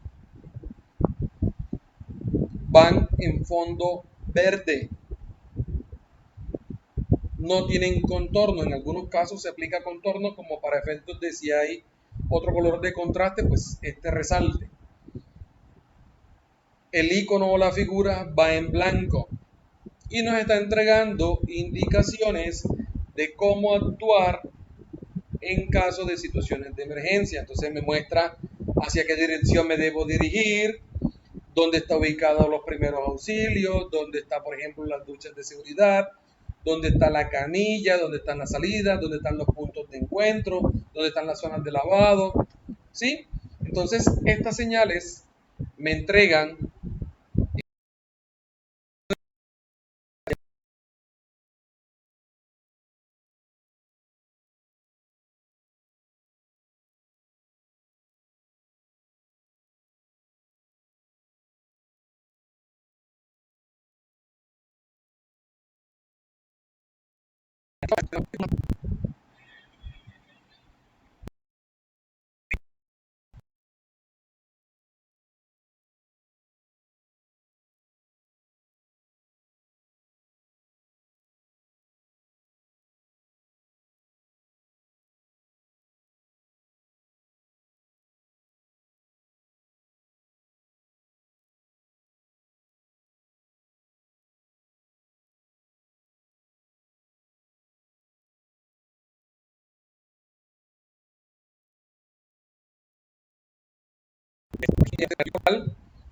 Van en fondo verde. No tienen contorno. En algunos casos se aplica contorno como para efectos de si hay otro color de contraste, pues este resalte. El icono o la figura va en blanco y nos está entregando indicaciones de cómo actuar en caso de situaciones de emergencia. Entonces me muestra hacia qué dirección me debo dirigir, dónde está ubicado los primeros auxilios, dónde está, por ejemplo, las duchas de seguridad, dónde está la canilla, dónde están las salidas, dónde están los puntos de encuentro, dónde están las zonas de lavado, ¿sí? Entonces, estas señales me entregan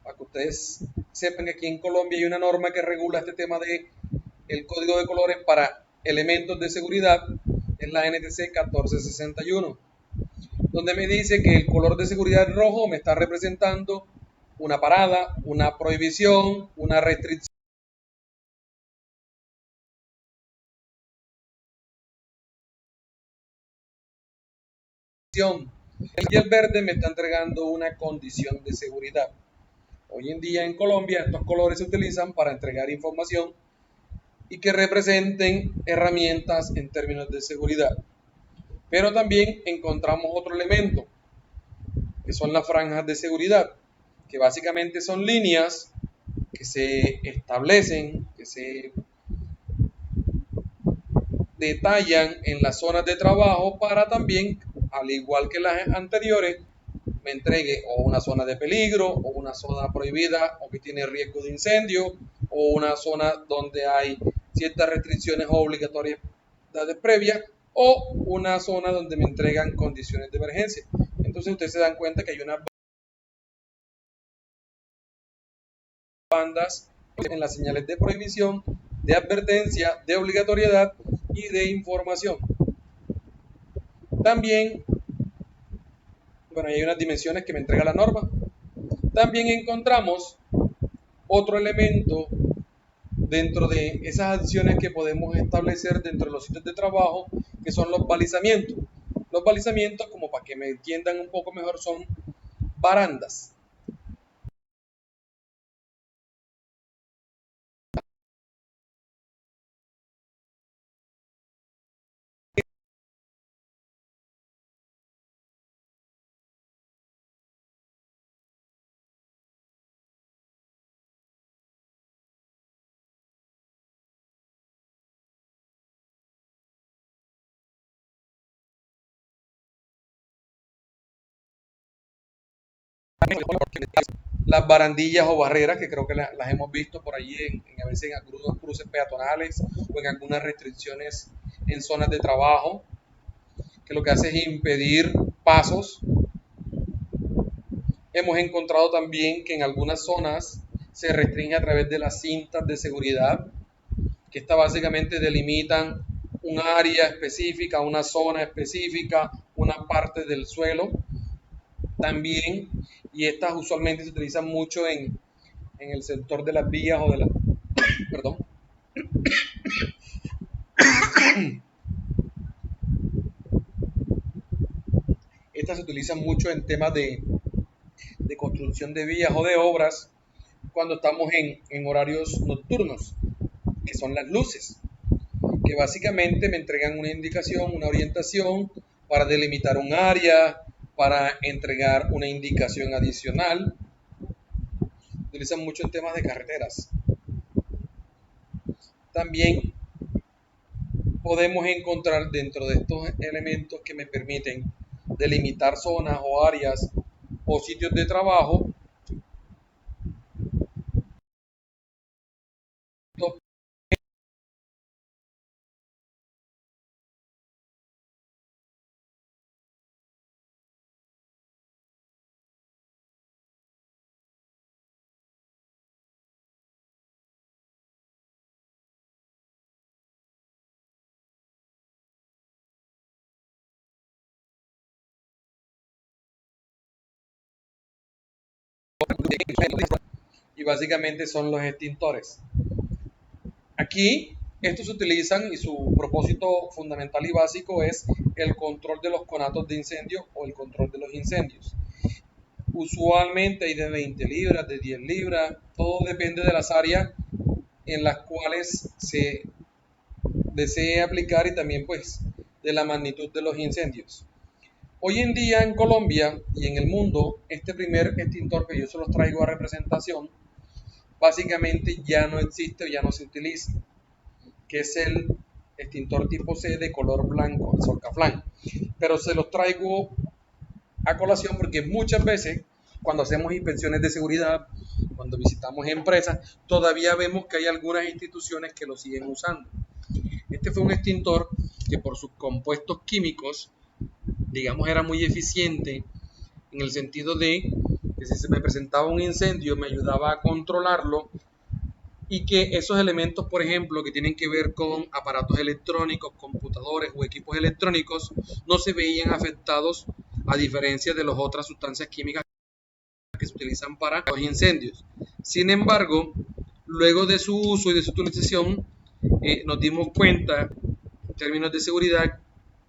para que ustedes sepan que aquí en Colombia hay una norma que regula este tema de el código de colores para elementos de seguridad, es la NTC 1461, donde me dice que el color de seguridad rojo me está representando una parada, una prohibición, una restricción. Y el verde me está entregando una condición de seguridad. Hoy en día en Colombia estos colores se utilizan para entregar información y que representen herramientas en términos de seguridad. Pero también encontramos otro elemento. que son las franjas de seguridad, que básicamente son líneas que se establecen, que se detallan en las zonas de trabajo para también, al igual que las anteriores, me entregue o una zona de peligro o una zona prohibida o que tiene riesgo de incendio o una zona donde hay ciertas restricciones obligatorias previas o una zona donde me entregan condiciones de emergencia. Entonces ustedes se dan cuenta que hay unas bandas en las señales de prohibición, de advertencia, de obligatoriedad y de información. También, bueno, hay unas dimensiones que me entrega la norma. También encontramos otro elemento dentro de esas acciones que podemos establecer dentro de los sitios de trabajo, que son los balizamientos. Los balizamientos, como para que me entiendan un poco mejor, son barandas. Las barandillas o barreras, que creo que las hemos visto por allí a veces en algunos cruces peatonales o en algunas restricciones en zonas de trabajo, que lo que hace es impedir pasos. Hemos encontrado también que en algunas zonas se restringe a través de las cintas de seguridad, que estas básicamente delimitan un área específica, una zona específica, una parte del suelo también, y estas usualmente se utilizan mucho en el sector de las vías o de la, perdón, estas se utilizan mucho en temas de construcción de vías o de obras cuando estamos en horarios nocturnos, que son las luces, que básicamente me entregan una indicación, una orientación para delimitar un área, para entregar una indicación adicional. Utilizan mucho en temas de carreteras. También podemos encontrar dentro de estos elementos que me permiten delimitar zonas o áreas o sitios de trabajo, y básicamente son los extintores. Aquí estos se utilizan y su propósito fundamental y básico es el control de los conatos de incendio o el control de los incendios. Usualmente hay de 20 libras, de 10 libras, todo depende de las áreas en las cuales se desee aplicar y también pues de la magnitud de los incendios. Hoy en día en Colombia y en el mundo, este primer extintor que yo se los traigo a representación, básicamente ya no existe o ya no se utiliza, que es el extintor tipo C de color blanco, el Solcaflan. Pero se los traigo a colación porque muchas veces cuando hacemos inspecciones de seguridad, cuando visitamos empresas, todavía vemos que hay algunas instituciones que lo siguen usando. Este fue un extintor que por sus compuestos químicos, digamos, era muy eficiente en el sentido de que si se me presentaba un incendio me ayudaba a controlarlo y que esos elementos, por ejemplo, que tienen que ver con aparatos electrónicos, computadores o equipos electrónicos, no se veían afectados a diferencia de las otras sustancias químicas que se utilizan para los incendios. Sin embargo, luego de su uso y de su utilización, nos dimos cuenta, en términos de seguridad,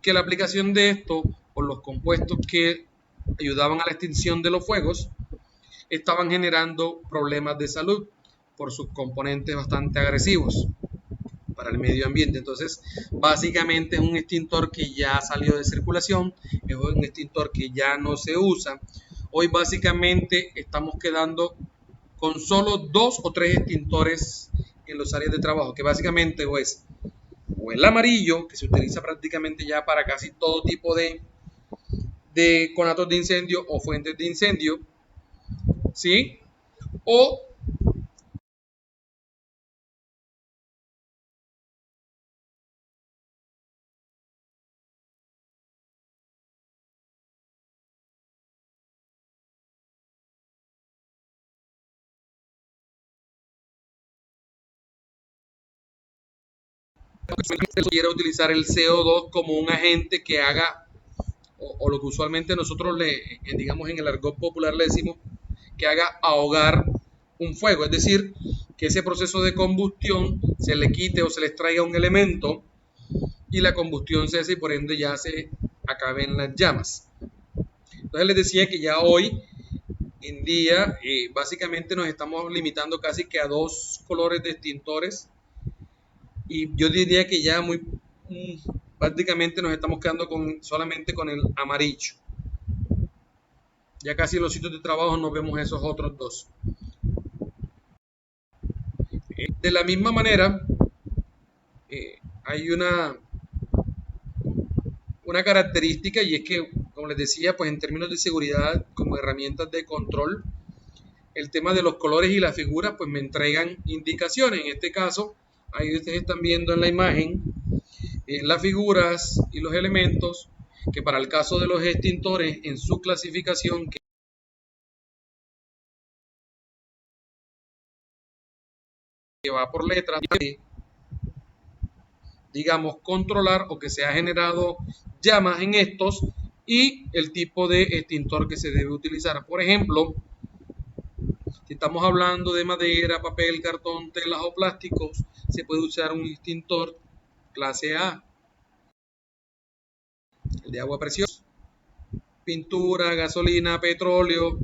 que la aplicación de esto o los compuestos que ayudaban a la extinción de los fuegos estaban generando problemas de salud por sus componentes bastante agresivos para el medio ambiente. Entonces, básicamente es un extintor que ya salió de circulación, es un extintor que ya no se usa. hoy básicamente estamos quedando con solo 2 o 3 extintores en los áreas de trabajo, que básicamente o el amarillo, que se utiliza prácticamente ya para casi todo tipo de conatos de incendio o fuentes de incendio, ¿sí? O quiera utilizar el CO2 como un agente que haga, o lo que usualmente nosotros digamos en el argot popular le decimos, que haga ahogar un fuego, es decir, que ese proceso de combustión se le quite o se le extraiga un elemento y la combustión cese y por ende ya se acaben las llamas. Entonces les decía que ya hoy en día básicamente nos estamos limitando casi que a 2 colores de extintores y yo diría que ya prácticamente nos estamos quedando solamente con el amarillo. Ya casi en los sitios de trabajo no vemos esos otros 2. De la misma manera, hay una característica y es que, como les decía, pues en términos de seguridad, como herramientas de control, el tema de los colores y las figuras, pues me entregan indicaciones. En este caso, ahí ustedes están viendo en la imagen las figuras y los elementos que para el caso de los extintores en su clasificación que va por letras, digamos, controlar o que se ha generado llamas en estos y el tipo de extintor que se debe utilizar. Por ejemplo, si estamos hablando de madera, papel, cartón, telas o plásticos, se puede usar un extintor clase A, el de agua preciosa, pintura, gasolina, petróleo,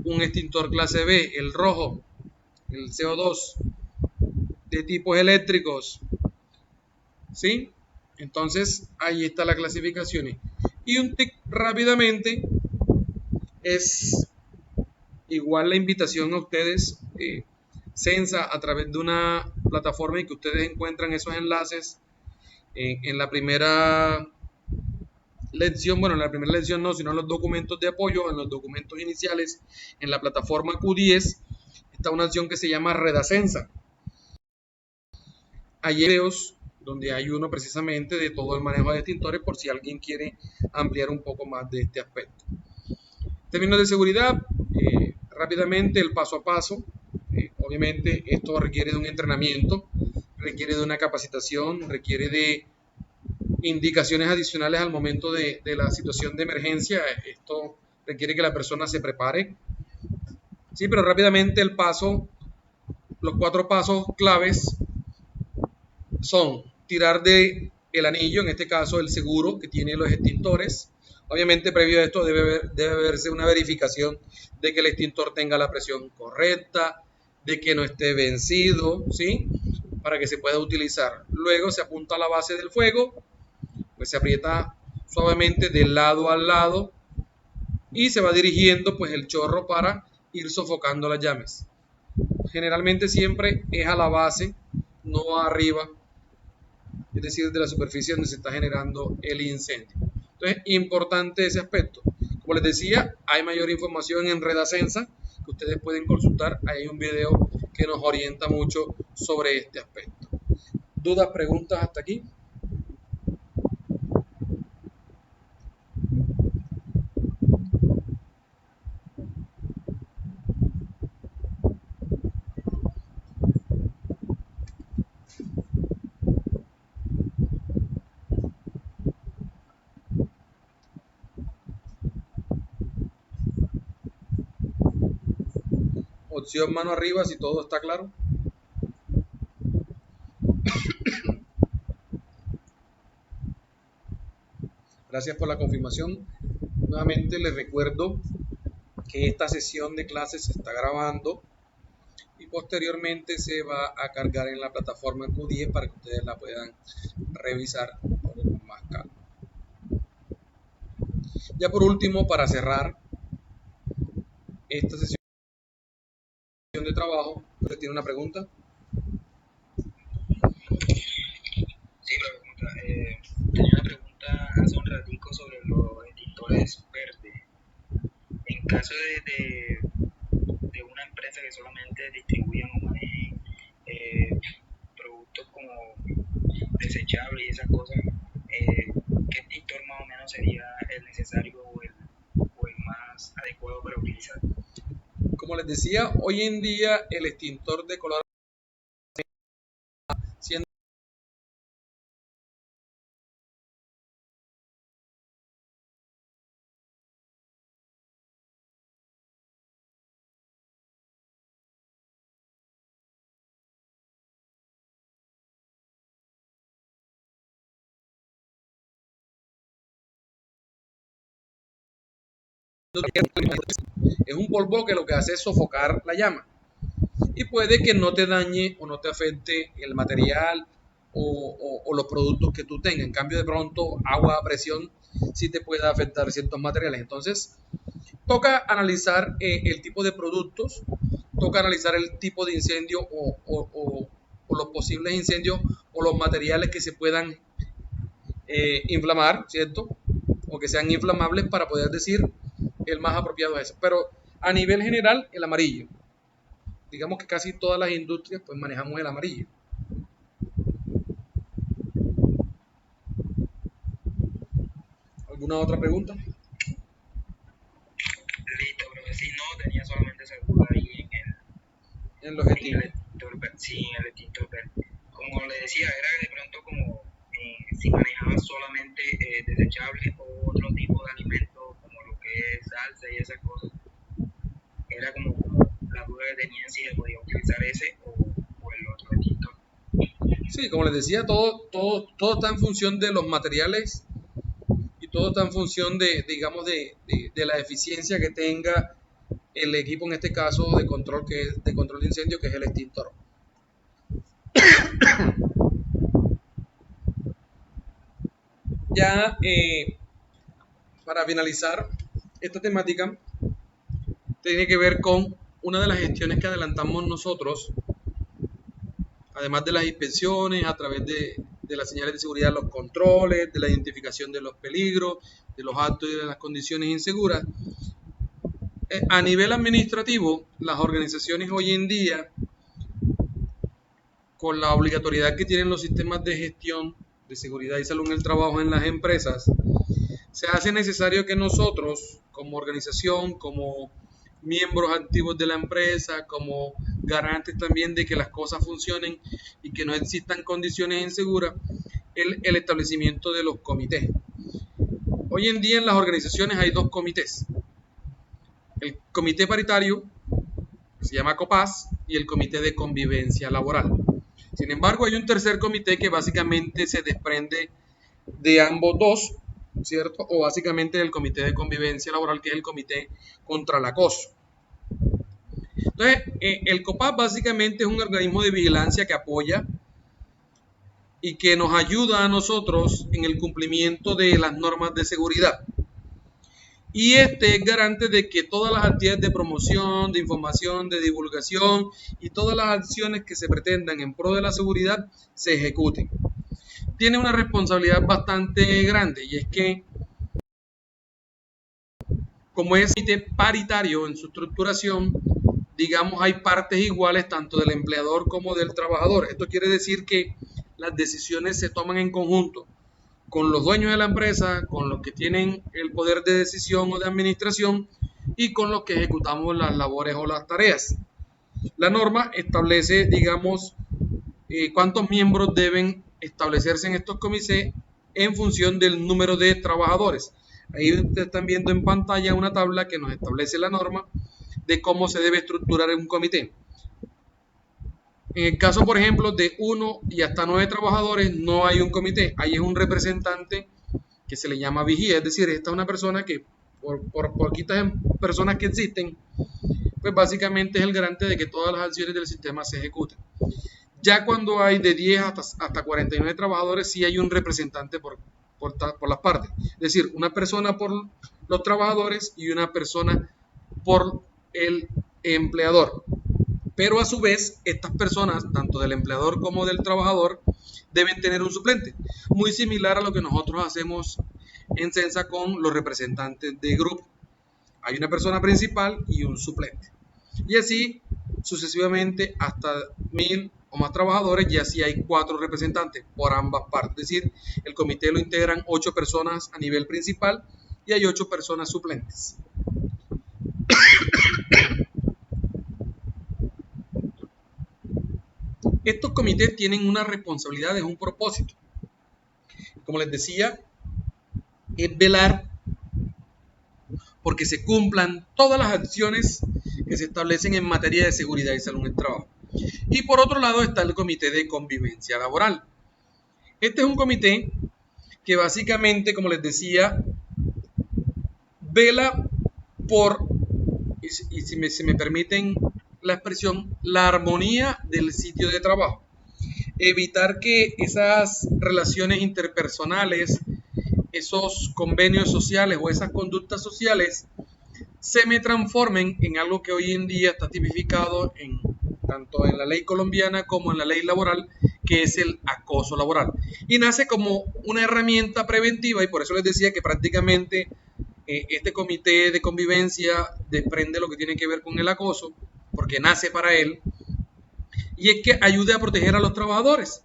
un extintor clase B, el rojo, el CO2, de tipos eléctricos, ¿sí? Entonces, ahí está la clasificación. Y un tic rápidamente es igual la invitación a ustedes, Sensa, a través de una plataforma en que ustedes encuentran esos enlaces en la primera lección, bueno, en la primera lección no, sino en los documentos de apoyo, en los documentos iniciales, en la plataforma Q10, está una opción que se llama Redasensa. Hay videos donde hay uno precisamente de todo el manejo de extintores por si alguien quiere ampliar un poco más de este aspecto. En términos de seguridad, rápidamente el paso a paso. Obviamente esto requiere de un entrenamiento, requiere de una capacitación, requiere de indicaciones adicionales al momento de la situación de emergencia. Esto requiere que la persona se prepare. Sí, pero rápidamente el paso, los 4 pasos claves son tirar de el anillo, en este caso el seguro que tiene los extintores. Obviamente previo a esto debe verse una verificación de que el extintor tenga la presión correcta, de que no esté vencido, ¿sí? Para que se pueda utilizar. Luego se apunta a la base del fuego, pues se aprieta suavemente de lado a lado y se va dirigiendo pues el chorro para ir sofocando las llamas. Generalmente siempre es a la base, no arriba, es decir, de la superficie donde se está generando el incendio. Entonces, importante ese aspecto. Como les decía, hay mayor información en Redasensa que ustedes pueden consultar. Ahí hay un video que nos orienta mucho sobre este aspecto. ¿Dudas, preguntas hasta aquí? Opción mano arriba si todo está claro. Gracias por la confirmación. Nuevamente les recuerdo que esta sesión de clases se está grabando y posteriormente se va a cargar en la plataforma Q10 para que ustedes la puedan revisar con más calma. Ya por último, para cerrar esta sesión de trabajo, ¿usted tiene una pregunta? Sí, pregunta. Tenía una pregunta hace un ratico sobre los extintores verdes. En caso de una empresa que solamente distribuyan o manejen productos como desechables y esas cosas, ¿qué extintor más o menos sería el necesario o el más adecuado para utilizar? Como les decía, hoy en día el extintor de color siendo es un polvo que lo que hace es sofocar la llama y puede que no te dañe o no te afecte el material o los productos que tú tengas. En cambio, de pronto, agua a presión sí te puede afectar ciertos materiales. Entonces, toca analizar el tipo de productos, toca analizar el tipo de incendio o los posibles incendios o los materiales que se puedan inflamar, ¿cierto? O que sean inflamables para poder decir el más apropiado es eso. Pero a nivel general, el amarillo. Digamos que casi todas las industrias pues manejamos el amarillo. ¿Alguna otra pregunta? Listo, pero si no, tenía solamente esa duda ahí En los en el extintores. extintor verde. Sí, en el extintor verde. Como le decía, era de pronto como si manejaba solamente desechables o otro tipo de alimentos como lo que es salsa y esas cosas. Era como la duda que tenía si se podía utilizar ese o el otro extintor. Sí, como les decía, todo está en función de los materiales y todo está en función de, digamos, de la eficiencia que tenga el equipo, en este caso, de control, de control de incendio, que es el extintor. Ya para finalizar esta temática, tiene que ver con una de las gestiones que adelantamos nosotros, además de las inspecciones, a través de las señales de seguridad, los controles, de la identificación de los peligros, de los actos y de las condiciones inseguras. A nivel administrativo, las organizaciones hoy en día, con la obligatoriedad que tienen los sistemas de gestión de seguridad y salud en el trabajo en las empresas, se hace necesario que nosotros, como organización, como miembros activos de la empresa, como garantes también de que las cosas funcionen y que no existan condiciones inseguras, el establecimiento de los comités. Hoy en día en las organizaciones hay dos comités. El comité paritario, que se llama COPAS, y el comité de convivencia laboral. Sin embargo, hay un tercer comité que básicamente se desprende de ambos dos, ¿cierto? O básicamente del comité de convivencia laboral, que es el comité contra el acoso. Entonces, el COPAS básicamente es un organismo de vigilancia que apoya y que nos ayuda a nosotros en el cumplimiento de las normas de seguridad. Y este es garante de que todas las actividades de promoción, de información, de divulgación y todas las acciones que se pretendan en pro de la seguridad se ejecuten. Tiene una responsabilidad bastante grande y es que, como es paritario en su estructuración, digamos, hay partes iguales tanto del empleador como del trabajador. Esto quiere decir que las decisiones se toman en conjunto con los dueños de la empresa, con los que tienen el poder de decisión o de administración y con los que ejecutamos las labores o las tareas. La norma establece, digamos, cuántos miembros deben establecerse en estos comités en función del número de trabajadores. Ahí ustedes están viendo en pantalla una tabla que nos establece la norma de cómo se debe estructurar un comité. En el caso, por ejemplo, de 1 y hasta 9 trabajadores, no hay un comité, ahí es un representante que se le llama vigía, es decir, esta es una persona que por poquitas personas que existen, pues básicamente es el garante de que todas las acciones del sistema se ejecuten. Ya cuando hay de 10 hasta 49 trabajadores, sí hay un representante por las partes. Es decir, una persona los trabajadores y una persona por el empleador. Pero a su vez, estas personas, tanto del empleador como del trabajador, deben tener un suplente, muy similar a lo que nosotros hacemos en Censa con los representantes de grupo. Hay una persona principal y un suplente. Y así sucesivamente hasta 1000 o más trabajadores, y así hay 4 representantes por ambas partes. Es decir, el comité lo integran 8 personas a nivel principal y hay 8 personas suplentes. Estos comités tienen una responsabilidad, es un propósito. Como les decía, es velar porque se cumplan todas las acciones que se establecen en materia de seguridad y salud en el trabajo. Y por otro lado está el Comité de Convivencia Laboral. Este es un comité que básicamente, como les decía, vela por, y si me permiten la expresión, la armonía del sitio de trabajo. Evitar que esas relaciones interpersonales, esos convenios sociales o esas conductas sociales se me transformen en algo que hoy en día está tipificado tanto en la ley colombiana como en la ley laboral, que es el acoso laboral. Y nace como una herramienta preventiva, y por eso les decía que prácticamente este comité de convivencia desprende lo que tiene que ver con el acoso, porque nace para él, y es que ayude a proteger a los trabajadores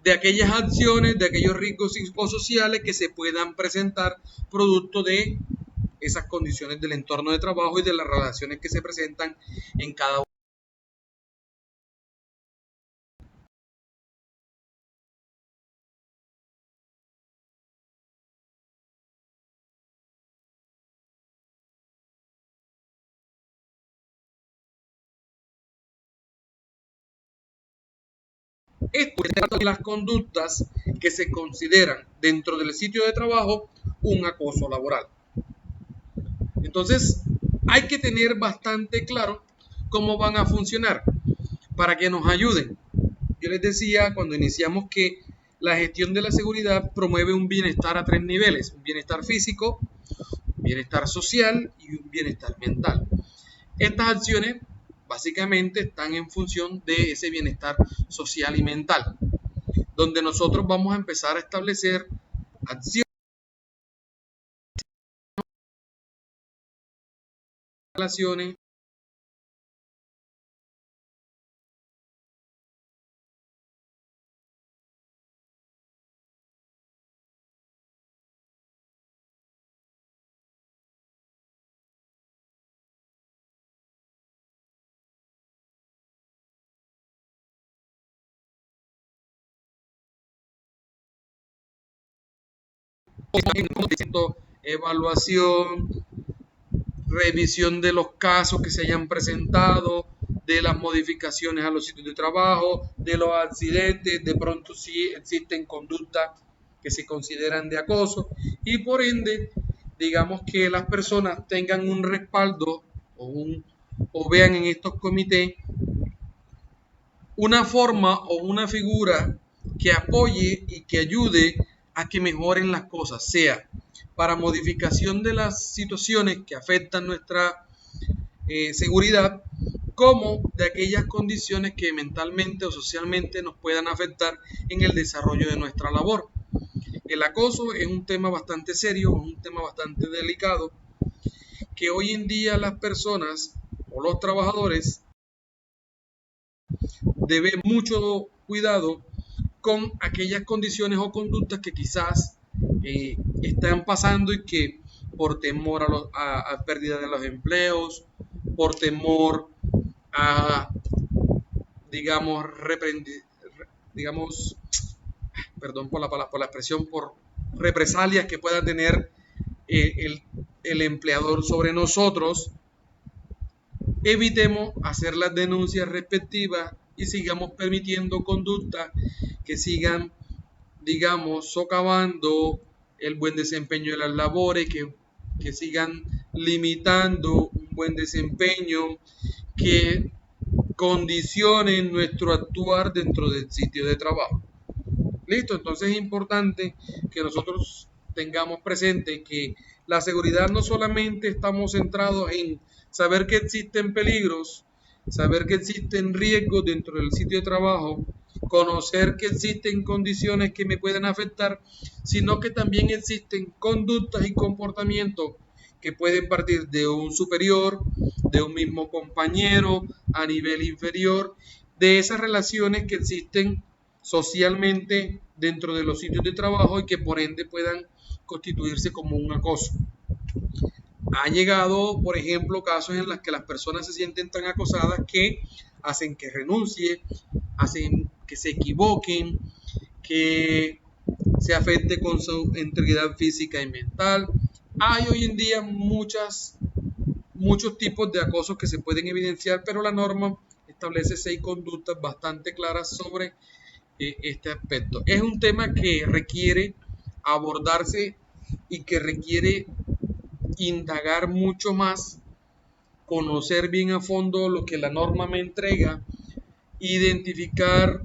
de aquellas acciones, de aquellos riesgos psicosociales que se puedan presentar producto de esas condiciones del entorno de trabajo y de las relaciones que se presentan en cada uno. Esto es las conductas que se consideran dentro del sitio de trabajo un acoso laboral. Entonces, hay que tener bastante claro cómo van a funcionar para que nos ayuden. Yo les decía cuando iniciamos que la gestión de la seguridad promueve un bienestar a 3 niveles: un bienestar físico, un bienestar social y un bienestar mental. Estas acciones básicamente están en función de ese bienestar social y mental, donde nosotros vamos a empezar a establecer acciones, relaciones, evaluación, revisión de los casos que se hayan presentado, de las modificaciones a los sitios de trabajo, de los accidentes, de pronto si existen conductas que se consideran de acoso, y por ende, digamos que las personas tengan un respaldo o vean en estos comités una forma o una figura que apoye y que ayude a que mejoren las cosas, sea para modificación de las situaciones que afectan nuestra seguridad, como de aquellas condiciones que mentalmente o socialmente nos puedan afectar en el desarrollo de nuestra labor. El acoso es un tema bastante serio, un tema bastante delicado, que hoy en día las personas o los trabajadores deben mucho cuidado con aquellas condiciones o conductas que quizás están pasando y que por temor a pérdida de los empleos, por temor a, digamos, perdón por la expresión, por represalias que pueda tener el empleador sobre nosotros, evitemos hacer las denuncias respectivas y sigamos permitiendo conductas que sigan, digamos, socavando el buen desempeño de las labores, que sigan limitando un buen desempeño, que condicionen nuestro actuar dentro del sitio de trabajo. Listo, entonces es importante que nosotros tengamos presente que la seguridad no solamente estamos centrados en saber que existen peligros, saber que existen riesgos dentro del sitio de trabajo, conocer que existen condiciones que me pueden afectar, sino que también existen conductas y comportamientos que pueden partir de un superior, de un mismo compañero, a nivel inferior, de esas relaciones que existen socialmente dentro de los sitios de trabajo y que por ende puedan constituirse como un acoso. Ha llegado, por ejemplo, casos en los que las personas se sienten tan acosadas que hacen que renuncie, hacen que se equivoquen, que se afecte con su integridad física y mental. Hay hoy en día muchos tipos de acosos que se pueden evidenciar, pero la norma establece 6 conductas bastante claras sobre este aspecto. Es un tema que requiere abordarse y que requiere indagar mucho más, conocer bien a fondo lo que la norma me entrega, identificar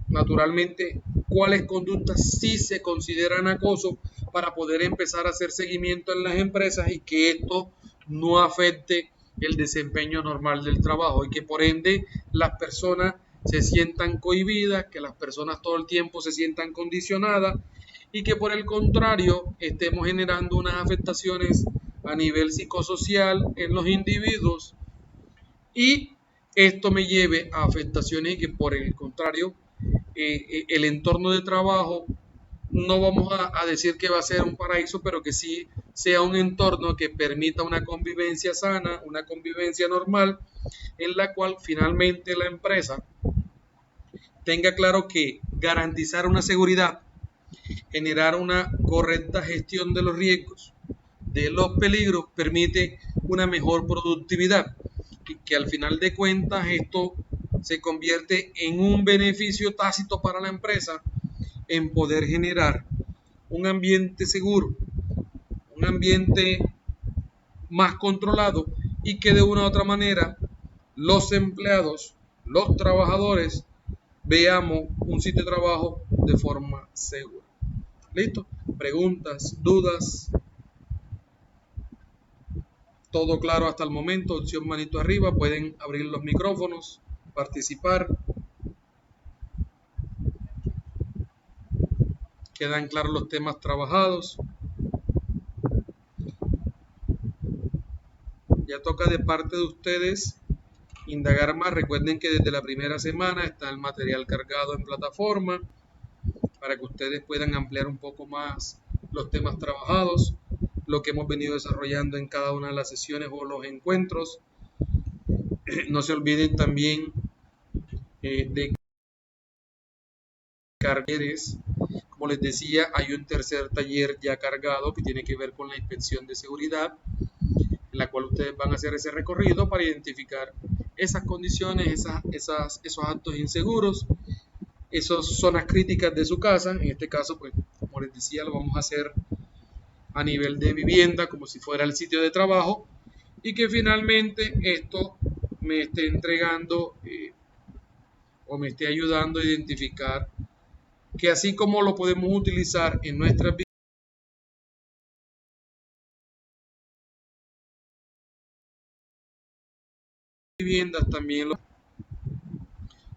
naturalmente cuáles conductas sí se consideran acoso para poder empezar a hacer seguimiento en las empresas y que esto no afecte el desempeño normal del trabajo y que por ende las personas se sientan cohibidas, que las personas todo el tiempo se sientan condicionadas y que por el contrario estemos generando unas afectaciones a nivel psicosocial en los individuos y esto me lleve a afectaciones y que por el contrario el entorno de trabajo no vamos a decir que va a ser un paraíso, pero que sí sea un entorno que permita una convivencia sana, una convivencia normal, en la cual finalmente la empresa tenga claro que garantizar una seguridad, generar una correcta gestión de los riesgos, de los peligros, permite una mejor productividad y que al final de cuentas esto se convierte en un beneficio tácito para la empresa en poder generar un ambiente seguro, un ambiente más controlado y que de una u otra manera los empleados, los trabajadores veamos un sitio de trabajo de forma segura. ¿Listo? Preguntas, dudas. Todo claro hasta el momento. Opción manito arriba. Pueden abrir los micrófonos, participar. Quedan claros los temas trabajados. Ya toca de parte de ustedes indagar más. Recuerden que desde la primera semana está el material cargado en plataforma para que ustedes puedan ampliar un poco más los temas trabajados, lo que hemos venido desarrollando en cada una de las sesiones o los encuentros. No se olviden también de cargueres. Como les decía, hay un tercer taller ya cargado que tiene que ver con la inspección de seguridad, en la cual ustedes van a hacer ese recorrido para identificar esas condiciones, esos actos inseguros, esas zonas críticas de su casa. En este caso, pues, como les decía, lo vamos a hacer a nivel de vivienda, como si fuera el sitio de trabajo, y que finalmente esto me esté entregando o me esté ayudando a identificar que así como lo podemos utilizar en nuestras viviendas, también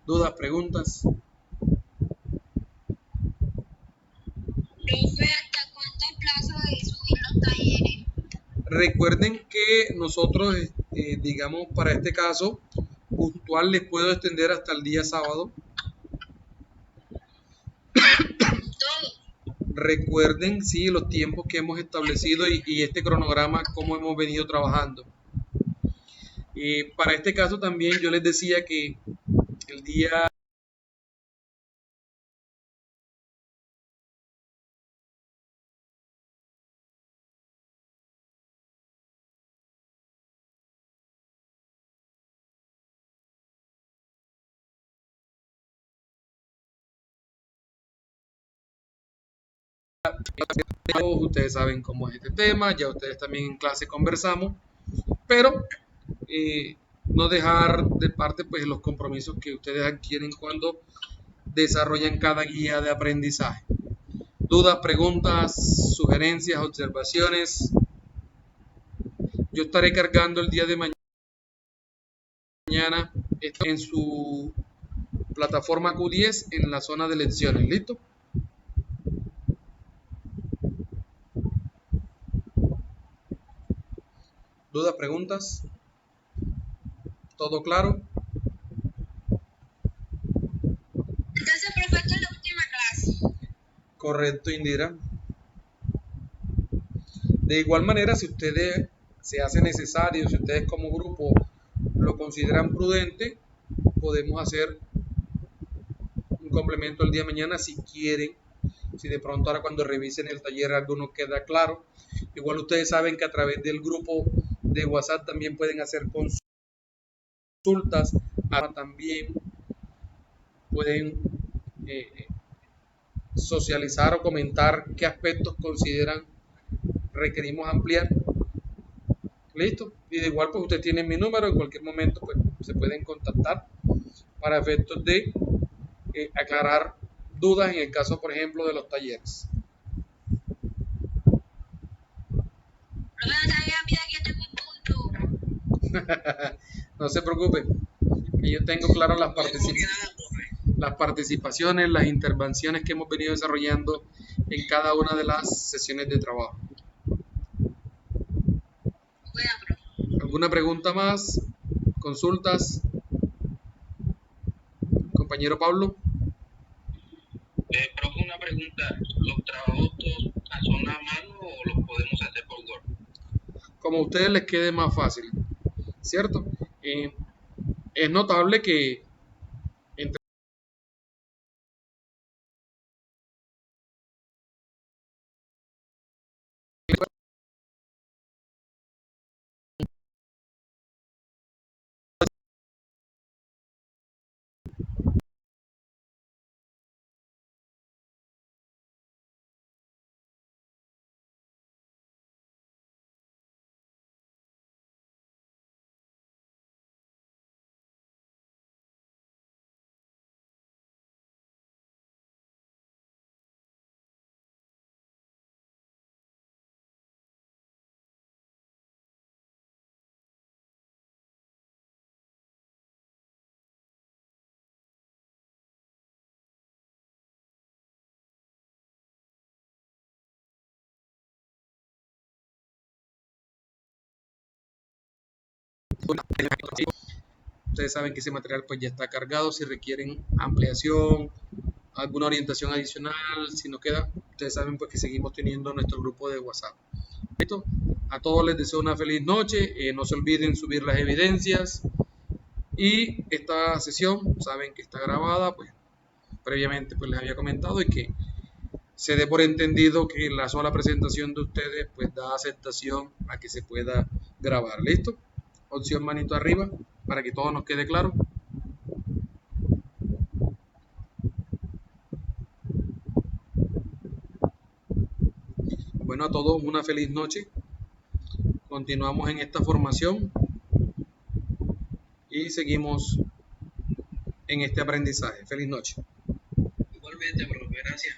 dudas, preguntas. Profe, ¿hasta cuánto es plazo de subir los talleres? Recuerden que nosotros, digamos, para este caso puntual les puedo extender hasta el día sábado. Todo. Recuerden, sí, los tiempos que hemos establecido y este cronograma, cómo hemos venido trabajando. Para este caso también yo les decía que el día ustedes saben cómo es este tema, ya ustedes también en clase conversamos, pero no dejar de parte pues los compromisos que ustedes adquieren cuando desarrollan cada guía de aprendizaje. Dudas, preguntas, sugerencias, observaciones. Yo estaré cargando el día de mañana en su plataforma Q10 en la zona de lecciones. ¿Listo? ¿Dudas, preguntas? ¿Todo claro? Entonces, perfecto, es la última clase. Correcto, Indira. De igual manera, si ustedes se hace necesario, si ustedes como grupo lo consideran prudente, podemos hacer un complemento el día de mañana si quieren. Si de pronto ahora cuando revisen el taller algo no queda claro. Igual ustedes saben que a través del grupo de WhatsApp también pueden hacer consultas. Ahora también pueden socializar o comentar qué aspectos consideran requerimos ampliar. Listo. Y de igual pues usted tiene mi número, en cualquier momento pues se pueden contactar para efectos de aclarar dudas en el caso por ejemplo de los talleres. Profe, no se me olvida que yo tengo un punto. No se preocupen, que yo tengo claro las participaciones, las intervenciones que hemos venido desarrollando en cada una de las sesiones de trabajo. Bueno, profe. ¿Alguna pregunta más? ¿Consultas? Compañero Pablo. Profe, una pregunta. ¿Los trabajos todos son a mano o los podemos hacer por Word? Como a ustedes les quede más fácil, ¿cierto? Es notable que entre ustedes saben que ese material pues ya está cargado. Si requieren ampliación, alguna orientación adicional, si no queda, ustedes saben pues que seguimos teniendo nuestro grupo de WhatsApp. ¿Listo? A todos les deseo una feliz noche. No se olviden subir las evidencias. Y esta sesión, saben que está grabada, pues previamente pues les había comentado y que se dé por entendido que la sola presentación de ustedes pues da aceptación a que se pueda grabar. ¿Listo? Opción manito arriba para que todo nos quede claro. Bueno, a todos una feliz noche. Continuamos en esta formación y seguimos en este aprendizaje. Feliz noche. Igualmente, profe, gracias.